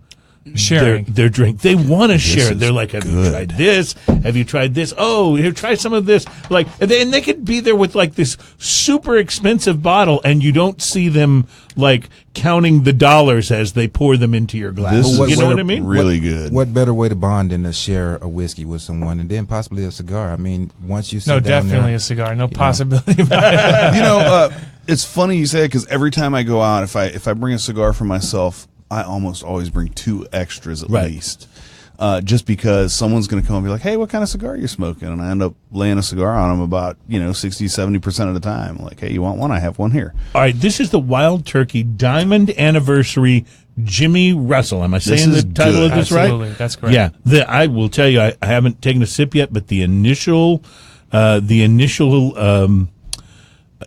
Speaker 3: sharing
Speaker 1: their drink. They want to share it.
Speaker 2: is
Speaker 1: They're like, have you tried this? Have you tried this? Oh, here, try some of this. Like, and they could be there with like this super expensive bottle, and you don't see them like counting the dollars as they pour them into your glass.
Speaker 2: This is
Speaker 1: You know what I mean?
Speaker 2: really good.
Speaker 5: What better way to bond than to share a whiskey with someone, and then possibly a cigar? I mean, once you sit
Speaker 3: no,
Speaker 5: down
Speaker 3: definitely
Speaker 5: there,
Speaker 3: a cigar. No possibility about it.
Speaker 2: You know, it's funny you say it because every time I go out, if I bring a cigar for myself, I almost always bring 2 extras at
Speaker 1: Right.
Speaker 2: least. Just because someone's going to come and be like, hey, what kind of cigar are you smoking? And I end up laying a cigar on them about, 60-70% of the time. Like, hey, you want one? I have one here.
Speaker 1: All right, this is the Wild Turkey Diamond Anniversary Jimmy Russell. Am I saying the
Speaker 2: is
Speaker 1: title
Speaker 2: good.
Speaker 1: of this right?
Speaker 3: Absolutely, that's correct.
Speaker 1: Yeah, I will tell you, I haven't taken a sip yet, but the initial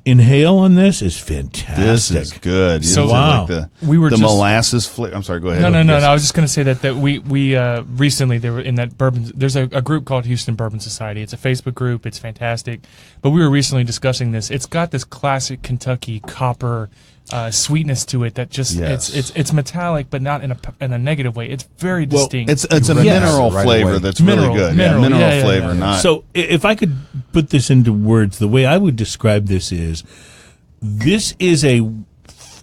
Speaker 1: inhale on this is fantastic.
Speaker 2: This is good.
Speaker 3: So-
Speaker 2: This is
Speaker 1: Wow.
Speaker 2: like the
Speaker 3: We were
Speaker 2: the
Speaker 3: just-
Speaker 2: molasses flavor. I'm sorry, go ahead.
Speaker 3: No.
Speaker 2: Yes.
Speaker 3: I was just going to say that we recently they were in that bourbon. There's a group called Houston Bourbon Society. It's a Facebook group. It's fantastic. But we were recently discussing this. It's got this classic Kentucky copper sweetness to it that just
Speaker 2: Yes.
Speaker 3: it's metallic, but not in a negative way. It's very distinct.
Speaker 2: It's a
Speaker 5: recognize
Speaker 2: mineral
Speaker 5: it right
Speaker 2: flavor
Speaker 5: away.
Speaker 2: that's
Speaker 3: Mineral,
Speaker 2: really good.
Speaker 3: mineral,
Speaker 2: Mineral
Speaker 3: yeah,
Speaker 2: flavor,
Speaker 3: yeah.
Speaker 2: not.
Speaker 1: So if I could put this into words, the way I would describe this is a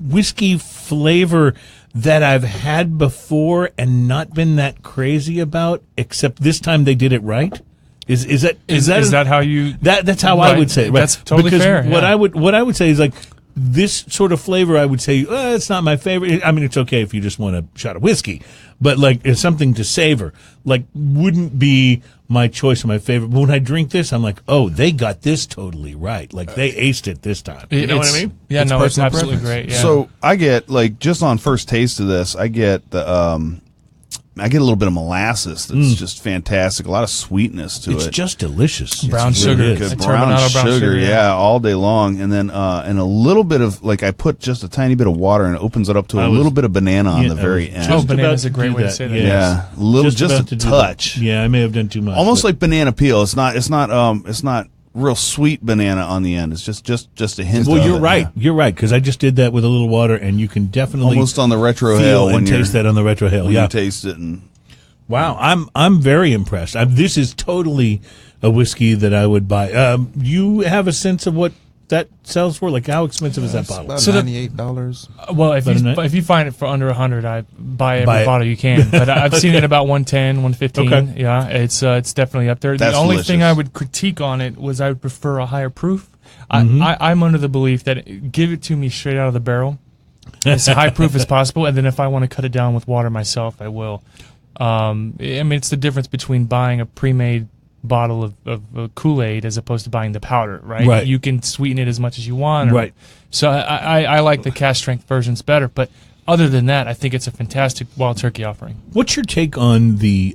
Speaker 1: whiskey flavor that I've had before and not been that crazy about, except this time they did it right. Is that
Speaker 3: how you?
Speaker 1: that's how I
Speaker 3: Right.
Speaker 1: would say it.
Speaker 3: That's totally
Speaker 1: because
Speaker 3: fair,
Speaker 1: What
Speaker 3: yeah.
Speaker 1: I would say is like this sort of flavor. I would say it's not my favorite. I mean, it's okay if you just want a shot of whiskey, but like it's something to savor. Like wouldn't be my choice of my favorite. But when I drink this, I'm like, oh, they got this totally right. Like they aced it this time. You know what I mean?
Speaker 3: Yeah,
Speaker 5: It's
Speaker 3: no, it's
Speaker 5: personal
Speaker 3: absolutely
Speaker 5: preference.
Speaker 3: great. Yeah.
Speaker 2: So I get like just on first taste of this, I get I get a little bit of molasses that's just fantastic. A lot of sweetness to
Speaker 1: It's
Speaker 2: it.
Speaker 1: just delicious.
Speaker 3: Brown
Speaker 1: It's
Speaker 3: sugar.
Speaker 1: is.
Speaker 2: Good
Speaker 3: Like
Speaker 2: brown
Speaker 3: turbinado brown
Speaker 2: sugar,
Speaker 3: sugar,
Speaker 2: yeah,
Speaker 3: yeah.
Speaker 2: all day long, and then and a little bit of like I put just a tiny bit of water and it opens it up to a little bit of banana on
Speaker 1: Yeah,
Speaker 2: the very
Speaker 1: I was
Speaker 2: end.
Speaker 3: Oh,
Speaker 1: just
Speaker 3: banana's
Speaker 1: about
Speaker 3: a great
Speaker 1: do
Speaker 3: way to say that.
Speaker 2: Yeah, a little, just
Speaker 1: about
Speaker 2: a
Speaker 1: to do
Speaker 2: touch.
Speaker 1: that. Yeah, I may have done too much.
Speaker 2: Almost
Speaker 1: but-
Speaker 2: like banana peel. It's not real sweet banana on the end. It's just a hint.
Speaker 1: Well,
Speaker 2: of
Speaker 1: you're
Speaker 2: it,
Speaker 1: right.
Speaker 2: yeah.
Speaker 1: You're right because I just did that with a little water, and you can definitely
Speaker 2: Almost on the retro
Speaker 1: feel
Speaker 2: hail
Speaker 1: and
Speaker 2: when
Speaker 1: taste that on the retro hail.
Speaker 2: when
Speaker 1: Yeah.
Speaker 2: you taste it and.
Speaker 1: Wow, I'm very impressed. This is totally a whiskey that I would buy. You have a sense of what that sells for? Like how expensive is that
Speaker 5: it's
Speaker 1: bottle?
Speaker 5: about
Speaker 3: So the-
Speaker 5: $98.
Speaker 3: Well, if
Speaker 1: Better
Speaker 3: you
Speaker 1: than that?
Speaker 3: if you find it for under 100, I buy every
Speaker 1: Buy it.
Speaker 3: bottle you can. But I've seen it about 110, 115.
Speaker 1: Okay.
Speaker 3: Yeah, it's definitely up there.
Speaker 2: That's
Speaker 3: the only thing
Speaker 2: delicious.
Speaker 3: I would critique on it was I would prefer a higher proof.
Speaker 1: Mm-hmm.
Speaker 3: I'm under the belief that give it to me straight out of the barrel, as high proof as possible, and then if I want to cut it down with water myself, I will. I mean, it's the difference between buying a pre-made bottle of Kool-Aid as opposed to buying the powder, right?
Speaker 1: Right.
Speaker 3: You can sweeten it as much as you want.
Speaker 1: Right.
Speaker 3: So I like the cask strength versions better, but other than that, I think it's a fantastic wild turkey offering.
Speaker 1: What's your take on the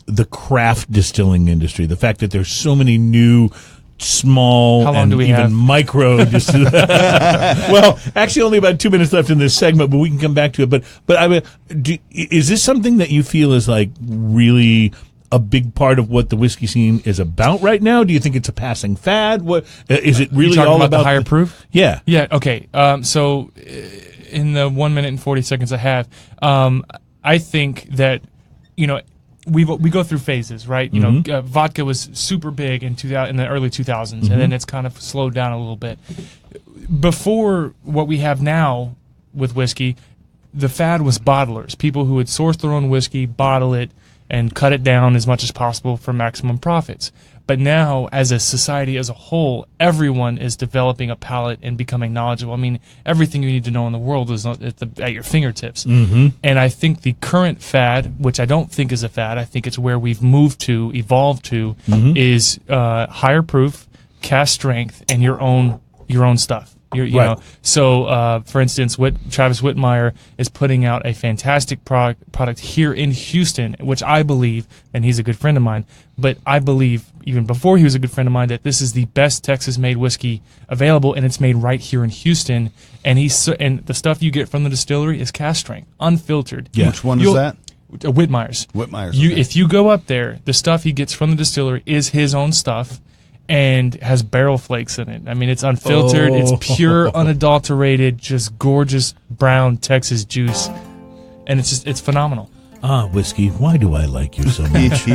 Speaker 1: the craft distilling industry, the fact that there's so many new small
Speaker 3: How long
Speaker 1: and
Speaker 3: do we
Speaker 1: even
Speaker 3: have?
Speaker 1: micro well, actually only about 2 minutes left in this segment, but we can come back to it. But I mean, is this something that you feel is like really a big part of what the whiskey scene is about right now? Do you think it's a passing fad? What is it really
Speaker 3: You talking
Speaker 1: all
Speaker 3: about the higher proof?
Speaker 1: Yeah.
Speaker 3: Yeah. Okay. So, in the 1 minute and 40 seconds I have, I think that we go through phases, right? Vodka was super big in the early 2000s, and then it's kind of slowed down a little bit. Before what we have now with whiskey, the fad was bottlers, people who would source their own whiskey, bottle it, and cut it down as much as possible for maximum profits. But now, as a society as a whole, everyone is developing a palate and becoming knowledgeable. I mean, everything you need to know in the world is at your fingertips. And I think the current fad, which I don't think is a fad, I think it's where we've evolved to, is higher proof, cask strength, and your own stuff. So for instance, Travis Whitmire is putting out a fantastic product here in Houston, which I believe, and he's a good friend of mine, but I believe even before he was a good friend of mine that this is the best Texas-made whiskey available, and it's made right here in Houston. And the stuff you get from the distillery is cask strength, unfiltered.
Speaker 2: Yeah. Which one is that?
Speaker 3: Whitmire's.
Speaker 2: Okay.
Speaker 3: If you go up there, the stuff he gets from the distillery is his own stuff. And has barrel flakes in it. I mean, it's unfiltered. It's pure, unadulterated, just gorgeous brown Texas juice, and it's phenomenal.
Speaker 1: Ah, whiskey, why do I like you so much?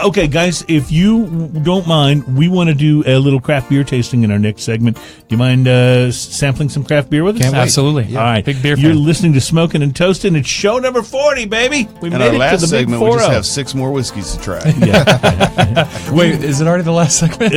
Speaker 1: Okay, guys, if you don't mind, we want to do a little craft beer tasting in our next segment. Do you mind sampling some craft beer with us?
Speaker 5: Can't wait.
Speaker 3: Absolutely.
Speaker 1: Yeah. All right.
Speaker 3: Big beer
Speaker 1: You're
Speaker 3: fan.
Speaker 1: listening to Smokin' and Toastin'. It's show number 40, baby. We
Speaker 2: In
Speaker 1: made
Speaker 2: our
Speaker 1: it
Speaker 2: last
Speaker 1: to the big
Speaker 2: segment, we just
Speaker 1: 40.
Speaker 2: have 6 more whiskeys to try.
Speaker 1: Yeah.
Speaker 3: Wait, is it already the last segment?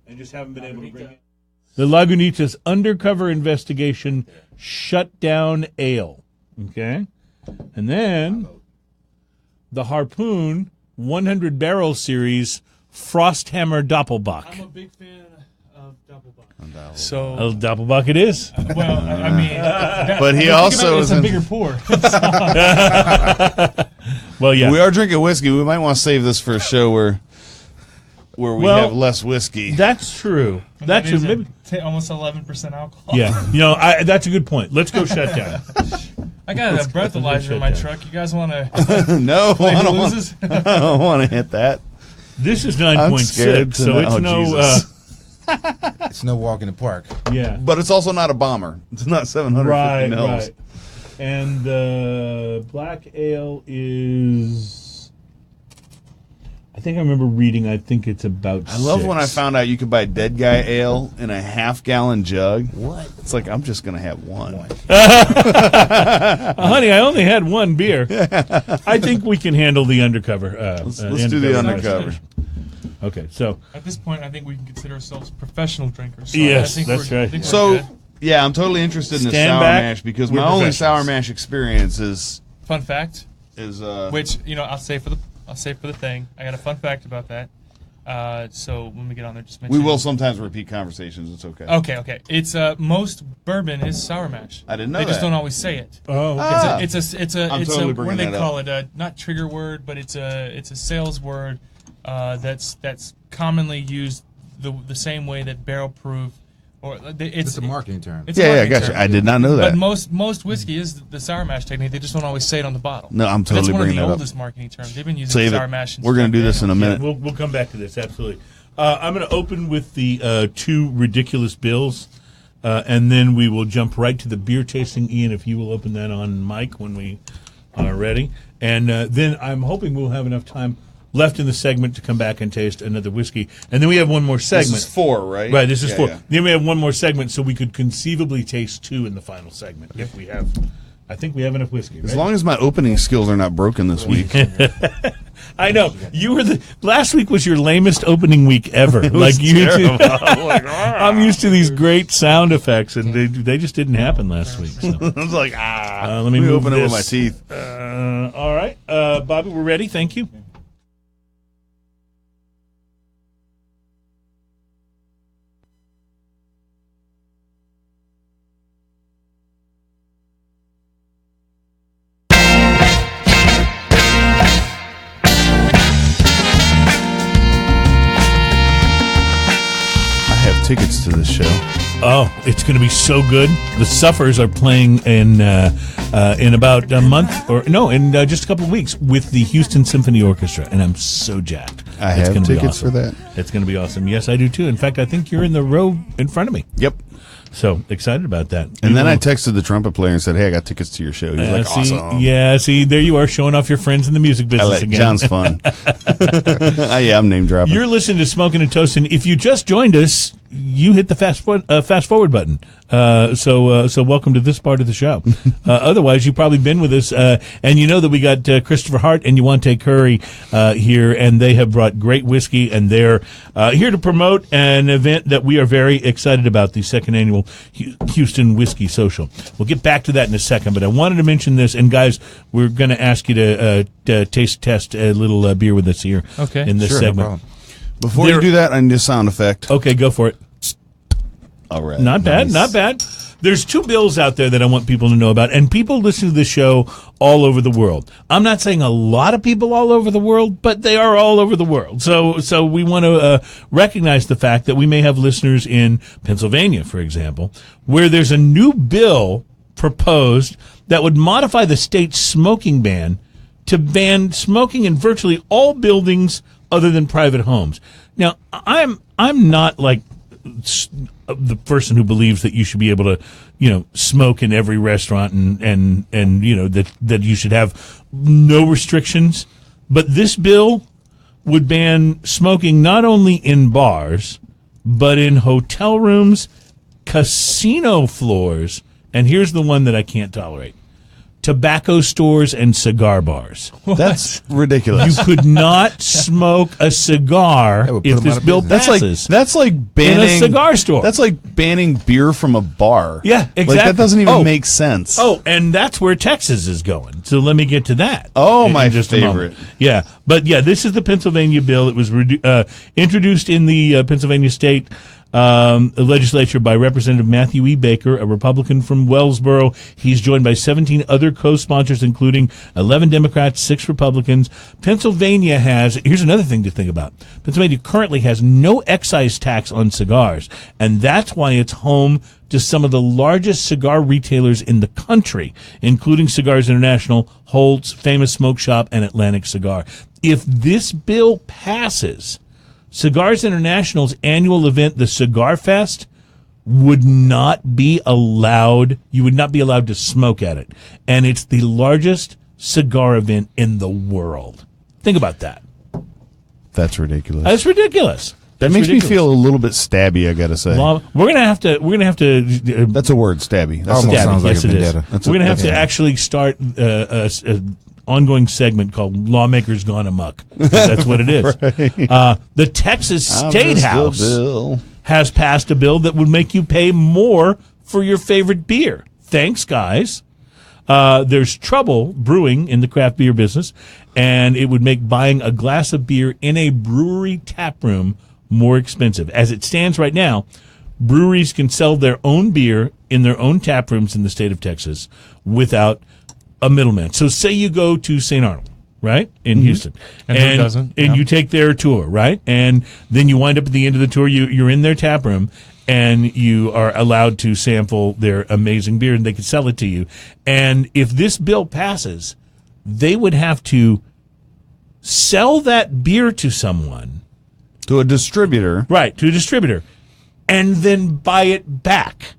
Speaker 1: and just haven't been able to bring it. The Lagunitas Undercover Investigation Shutdown Ale. Okay? And then the Harpoon 100 Barrel Series Frosthammer Doppelbock.
Speaker 3: I'm a big fan of Doppelbock.
Speaker 1: So Doppelbock it is.
Speaker 3: Well, I mean,
Speaker 2: But he also
Speaker 3: is
Speaker 2: is
Speaker 3: a
Speaker 2: in-
Speaker 3: bigger pour.
Speaker 1: Well, yeah.
Speaker 2: We are drinking whiskey. We might want to save this for a show where we
Speaker 1: Well,
Speaker 2: have less whiskey.
Speaker 1: That's true. That's true. Maybe.
Speaker 3: Almost 11% alcohol.
Speaker 1: Yeah. That's a good point. Let's go shut down.
Speaker 3: I got a breathalyzer in my truck. You guys want to
Speaker 2: No, I don't want
Speaker 3: loses?
Speaker 2: to hit that.
Speaker 1: This is
Speaker 2: I'm scared
Speaker 1: 9.6,
Speaker 2: to
Speaker 1: so
Speaker 2: know-
Speaker 1: it's
Speaker 2: oh,
Speaker 1: no.
Speaker 2: Jesus.
Speaker 5: It's no walk in the park.
Speaker 1: Yeah.
Speaker 2: But it's also not a bomber. It's not 750
Speaker 1: Right,
Speaker 2: mils.
Speaker 1: right. And the black ale is. I think I remember reading. I think it's about.
Speaker 2: I love
Speaker 1: 6.
Speaker 2: when I found out you could buy Dead Guy Ale in a half-gallon jug. What? It's like, I'm just going to have one.
Speaker 1: Honey, I only had one beer. I think we can handle the undercover.
Speaker 2: Let's do the undercover.
Speaker 1: Okay, so
Speaker 3: At this point, I think we can consider ourselves professional drinkers. So
Speaker 1: Yes,
Speaker 3: I think
Speaker 1: that's
Speaker 3: we're,
Speaker 1: right.
Speaker 3: I think we're
Speaker 2: So,
Speaker 3: good.
Speaker 2: yeah, I'm totally interested in the
Speaker 1: Stand
Speaker 2: sour
Speaker 1: back.
Speaker 2: mash because
Speaker 1: We're
Speaker 2: my only
Speaker 1: professionals.
Speaker 2: sour mash experience is
Speaker 3: Fun fact, which I'll say for the thing. I got a fun fact about that. So when we get on there, just mention
Speaker 2: we will
Speaker 3: it.
Speaker 2: sometimes repeat conversations. It's okay.
Speaker 3: Okay. It's most bourbon is sour mash.
Speaker 2: I didn't know
Speaker 3: They just
Speaker 2: that.
Speaker 3: don't always say it.
Speaker 1: oh, okay.
Speaker 2: Ah.
Speaker 3: It's a
Speaker 2: I'm
Speaker 3: it's
Speaker 2: totally
Speaker 3: a what do
Speaker 2: bringing
Speaker 3: they
Speaker 2: that
Speaker 3: call it? Not trigger word, but it's a sales word that's commonly used the same way that barrel proof or
Speaker 5: It's a marketing term.
Speaker 3: It's a
Speaker 2: Yeah,
Speaker 3: marketing
Speaker 2: gotcha.
Speaker 3: term.
Speaker 2: I did not know that.
Speaker 3: But most whiskey is the sour mash technique. They just don't always say it on the bottle.
Speaker 2: No, I'm totally
Speaker 3: That's one of
Speaker 2: bringing
Speaker 3: the
Speaker 2: that up.
Speaker 3: oldest marketing terms. They've been using
Speaker 2: Save
Speaker 3: sour
Speaker 2: it.
Speaker 3: mash.
Speaker 2: We're going to do this in a minute.
Speaker 1: We'll come back to this, absolutely. I'm going to open with the two ridiculous bills, and then we will jump right to the beer tasting. Ian, if you will open that on mic when we are ready. And then I'm hoping we'll have enough time left in the segment to come back and taste another whiskey. And then we have one more segment.
Speaker 2: This is 4, right?
Speaker 1: Right, this is
Speaker 2: Yeah,
Speaker 1: 4.
Speaker 2: yeah.
Speaker 1: Then we have one more segment, so we could conceivably taste 2 in the final segment if we have. I think we have enough whiskey.
Speaker 2: As
Speaker 1: right?
Speaker 2: long as my opening skills are not broken this week.
Speaker 1: I know you were last week was your lamest opening week ever. Like you, I'm used to these great sound effects, and they just didn't happen last week. So.
Speaker 2: I was like,
Speaker 1: Let me move
Speaker 2: open it with
Speaker 1: this.
Speaker 2: my teeth.
Speaker 1: All right, Bobby, we're ready. Thank you.
Speaker 2: I have tickets to this show.
Speaker 1: Oh, it's going to be so good. The Suffers are playing in about a month, or no, in just a couple of weeks with the Houston Symphony Orchestra, and I'm so jacked.
Speaker 2: I
Speaker 1: It's
Speaker 2: have
Speaker 1: gonna be
Speaker 2: tickets
Speaker 1: awesome.
Speaker 2: for that.
Speaker 1: It's going to be awesome. Yes, I do too. In fact, I think you're in the row in front of me.
Speaker 2: Yep.
Speaker 1: So excited about that.
Speaker 2: And then I texted the trumpet player and said, "Hey, I got tickets to your show." He was like,
Speaker 1: see,
Speaker 2: "Awesome."
Speaker 1: Yeah, see, there you are showing off your friends in the music
Speaker 2: I
Speaker 1: business
Speaker 2: like
Speaker 1: again.
Speaker 2: John's fun. Yeah, I'm name dropping.
Speaker 1: You're listening to Smokin' and Toastin'. If you just joined us, you hit the fast forward button. So welcome to this part of the show. Otherwise, you've probably been with us, and you know that we got Kristopher Hart and Yuante Curry here, and they have brought great whiskey, and they're here to promote an event that we are very excited about, the second annual Houston Whiskey Social. We'll get back to that in a second, but I wanted to mention this, and guys, we're going to ask you to taste test a little beer with us here in this
Speaker 5: Sure, no
Speaker 1: segment.
Speaker 5: problem.
Speaker 2: Before you do that, I need a sound effect.
Speaker 1: Okay, go for it.
Speaker 2: All right.
Speaker 1: Not bad, not bad. There's 2 bills out there that I want people to know about, and people listen to the show all over the world. I'm not saying a lot of people all over the world, but they are all over the world. So we want to recognize the fact that we may have listeners in Pennsylvania, for example, where there's a new bill proposed that would modify the state's smoking ban to ban smoking in virtually all buildings other than private homes. Now, I'm not like the person who believes that you should be able to, smoke in every restaurant and that you should have no restrictions. But this bill would ban smoking not only in bars, but in hotel rooms, casino floors, and here's the one that I can't tolerate: tobacco stores and cigar bars.
Speaker 2: That's ridiculous.
Speaker 1: You could not smoke a cigar
Speaker 5: would put
Speaker 1: if
Speaker 5: them
Speaker 1: this
Speaker 5: out of
Speaker 1: bill
Speaker 5: business.
Speaker 1: passes.
Speaker 2: That's like
Speaker 1: in
Speaker 2: banning
Speaker 1: a cigar store.
Speaker 2: That's like banning beer from a bar.
Speaker 1: Yeah, exactly.
Speaker 2: Like that doesn't even make sense.
Speaker 1: Oh, and that's where Texas is going. So let me get to that.
Speaker 2: Oh,
Speaker 1: in
Speaker 2: my
Speaker 1: just a moment.
Speaker 2: favorite.
Speaker 1: Yeah, but yeah, this is the Pennsylvania bill. It was introduced in the Pennsylvania state legislature by Representative Matthew E. Baker, a Republican from Wellsboro. He's joined by 17 other co-sponsors, including 11 Democrats, 6 Republicans. Pennsylvania has, here's another thing to think about. Pennsylvania currently has no excise tax on cigars, and that's why it's home to some of the largest cigar retailers in the country, including Cigars International, Holt's, Famous Smoke Shop, and Atlantic Cigar. If this bill passes, Cigars International's annual event, the Cigar Fest, would not be allowed. You would not be allowed to smoke at it. And it's the largest cigar event in the world. Think about that.
Speaker 2: That's ridiculous.
Speaker 1: That's ridiculous.
Speaker 2: That makes me feel a little bit stabby, I gotta say.
Speaker 1: Well, we're gonna have to.
Speaker 2: That's a word, stabby. That's
Speaker 5: Almost
Speaker 1: Stabby,
Speaker 5: sounds like
Speaker 1: yes,
Speaker 5: a
Speaker 1: it is.
Speaker 5: vendetta.
Speaker 1: We're gonna have to actually start a ongoing segment called "Lawmakers Gone Amok." That's what it is. The Texas State House has passed a bill that would make you pay more for your favorite beer. Thanks, guys. There's trouble brewing in the craft beer business, and it would make buying a glass of beer in a brewery tap room more expensive. As it stands right now, breweries can sell their own beer in their own tap rooms in the state of Texas without a middleman. So say you go to St. Arnold, right, in Houston.
Speaker 3: And who doesn't?
Speaker 1: And
Speaker 3: Yeah.
Speaker 1: you take their tour, right? And then you wind up at the end of the tour, you're in their tap room, and you are allowed to sample their amazing beer, and they can sell it to you. And if this bill passes, they would have to sell that beer to someone.
Speaker 2: To a distributor.
Speaker 1: Right, to a distributor, and then buy it back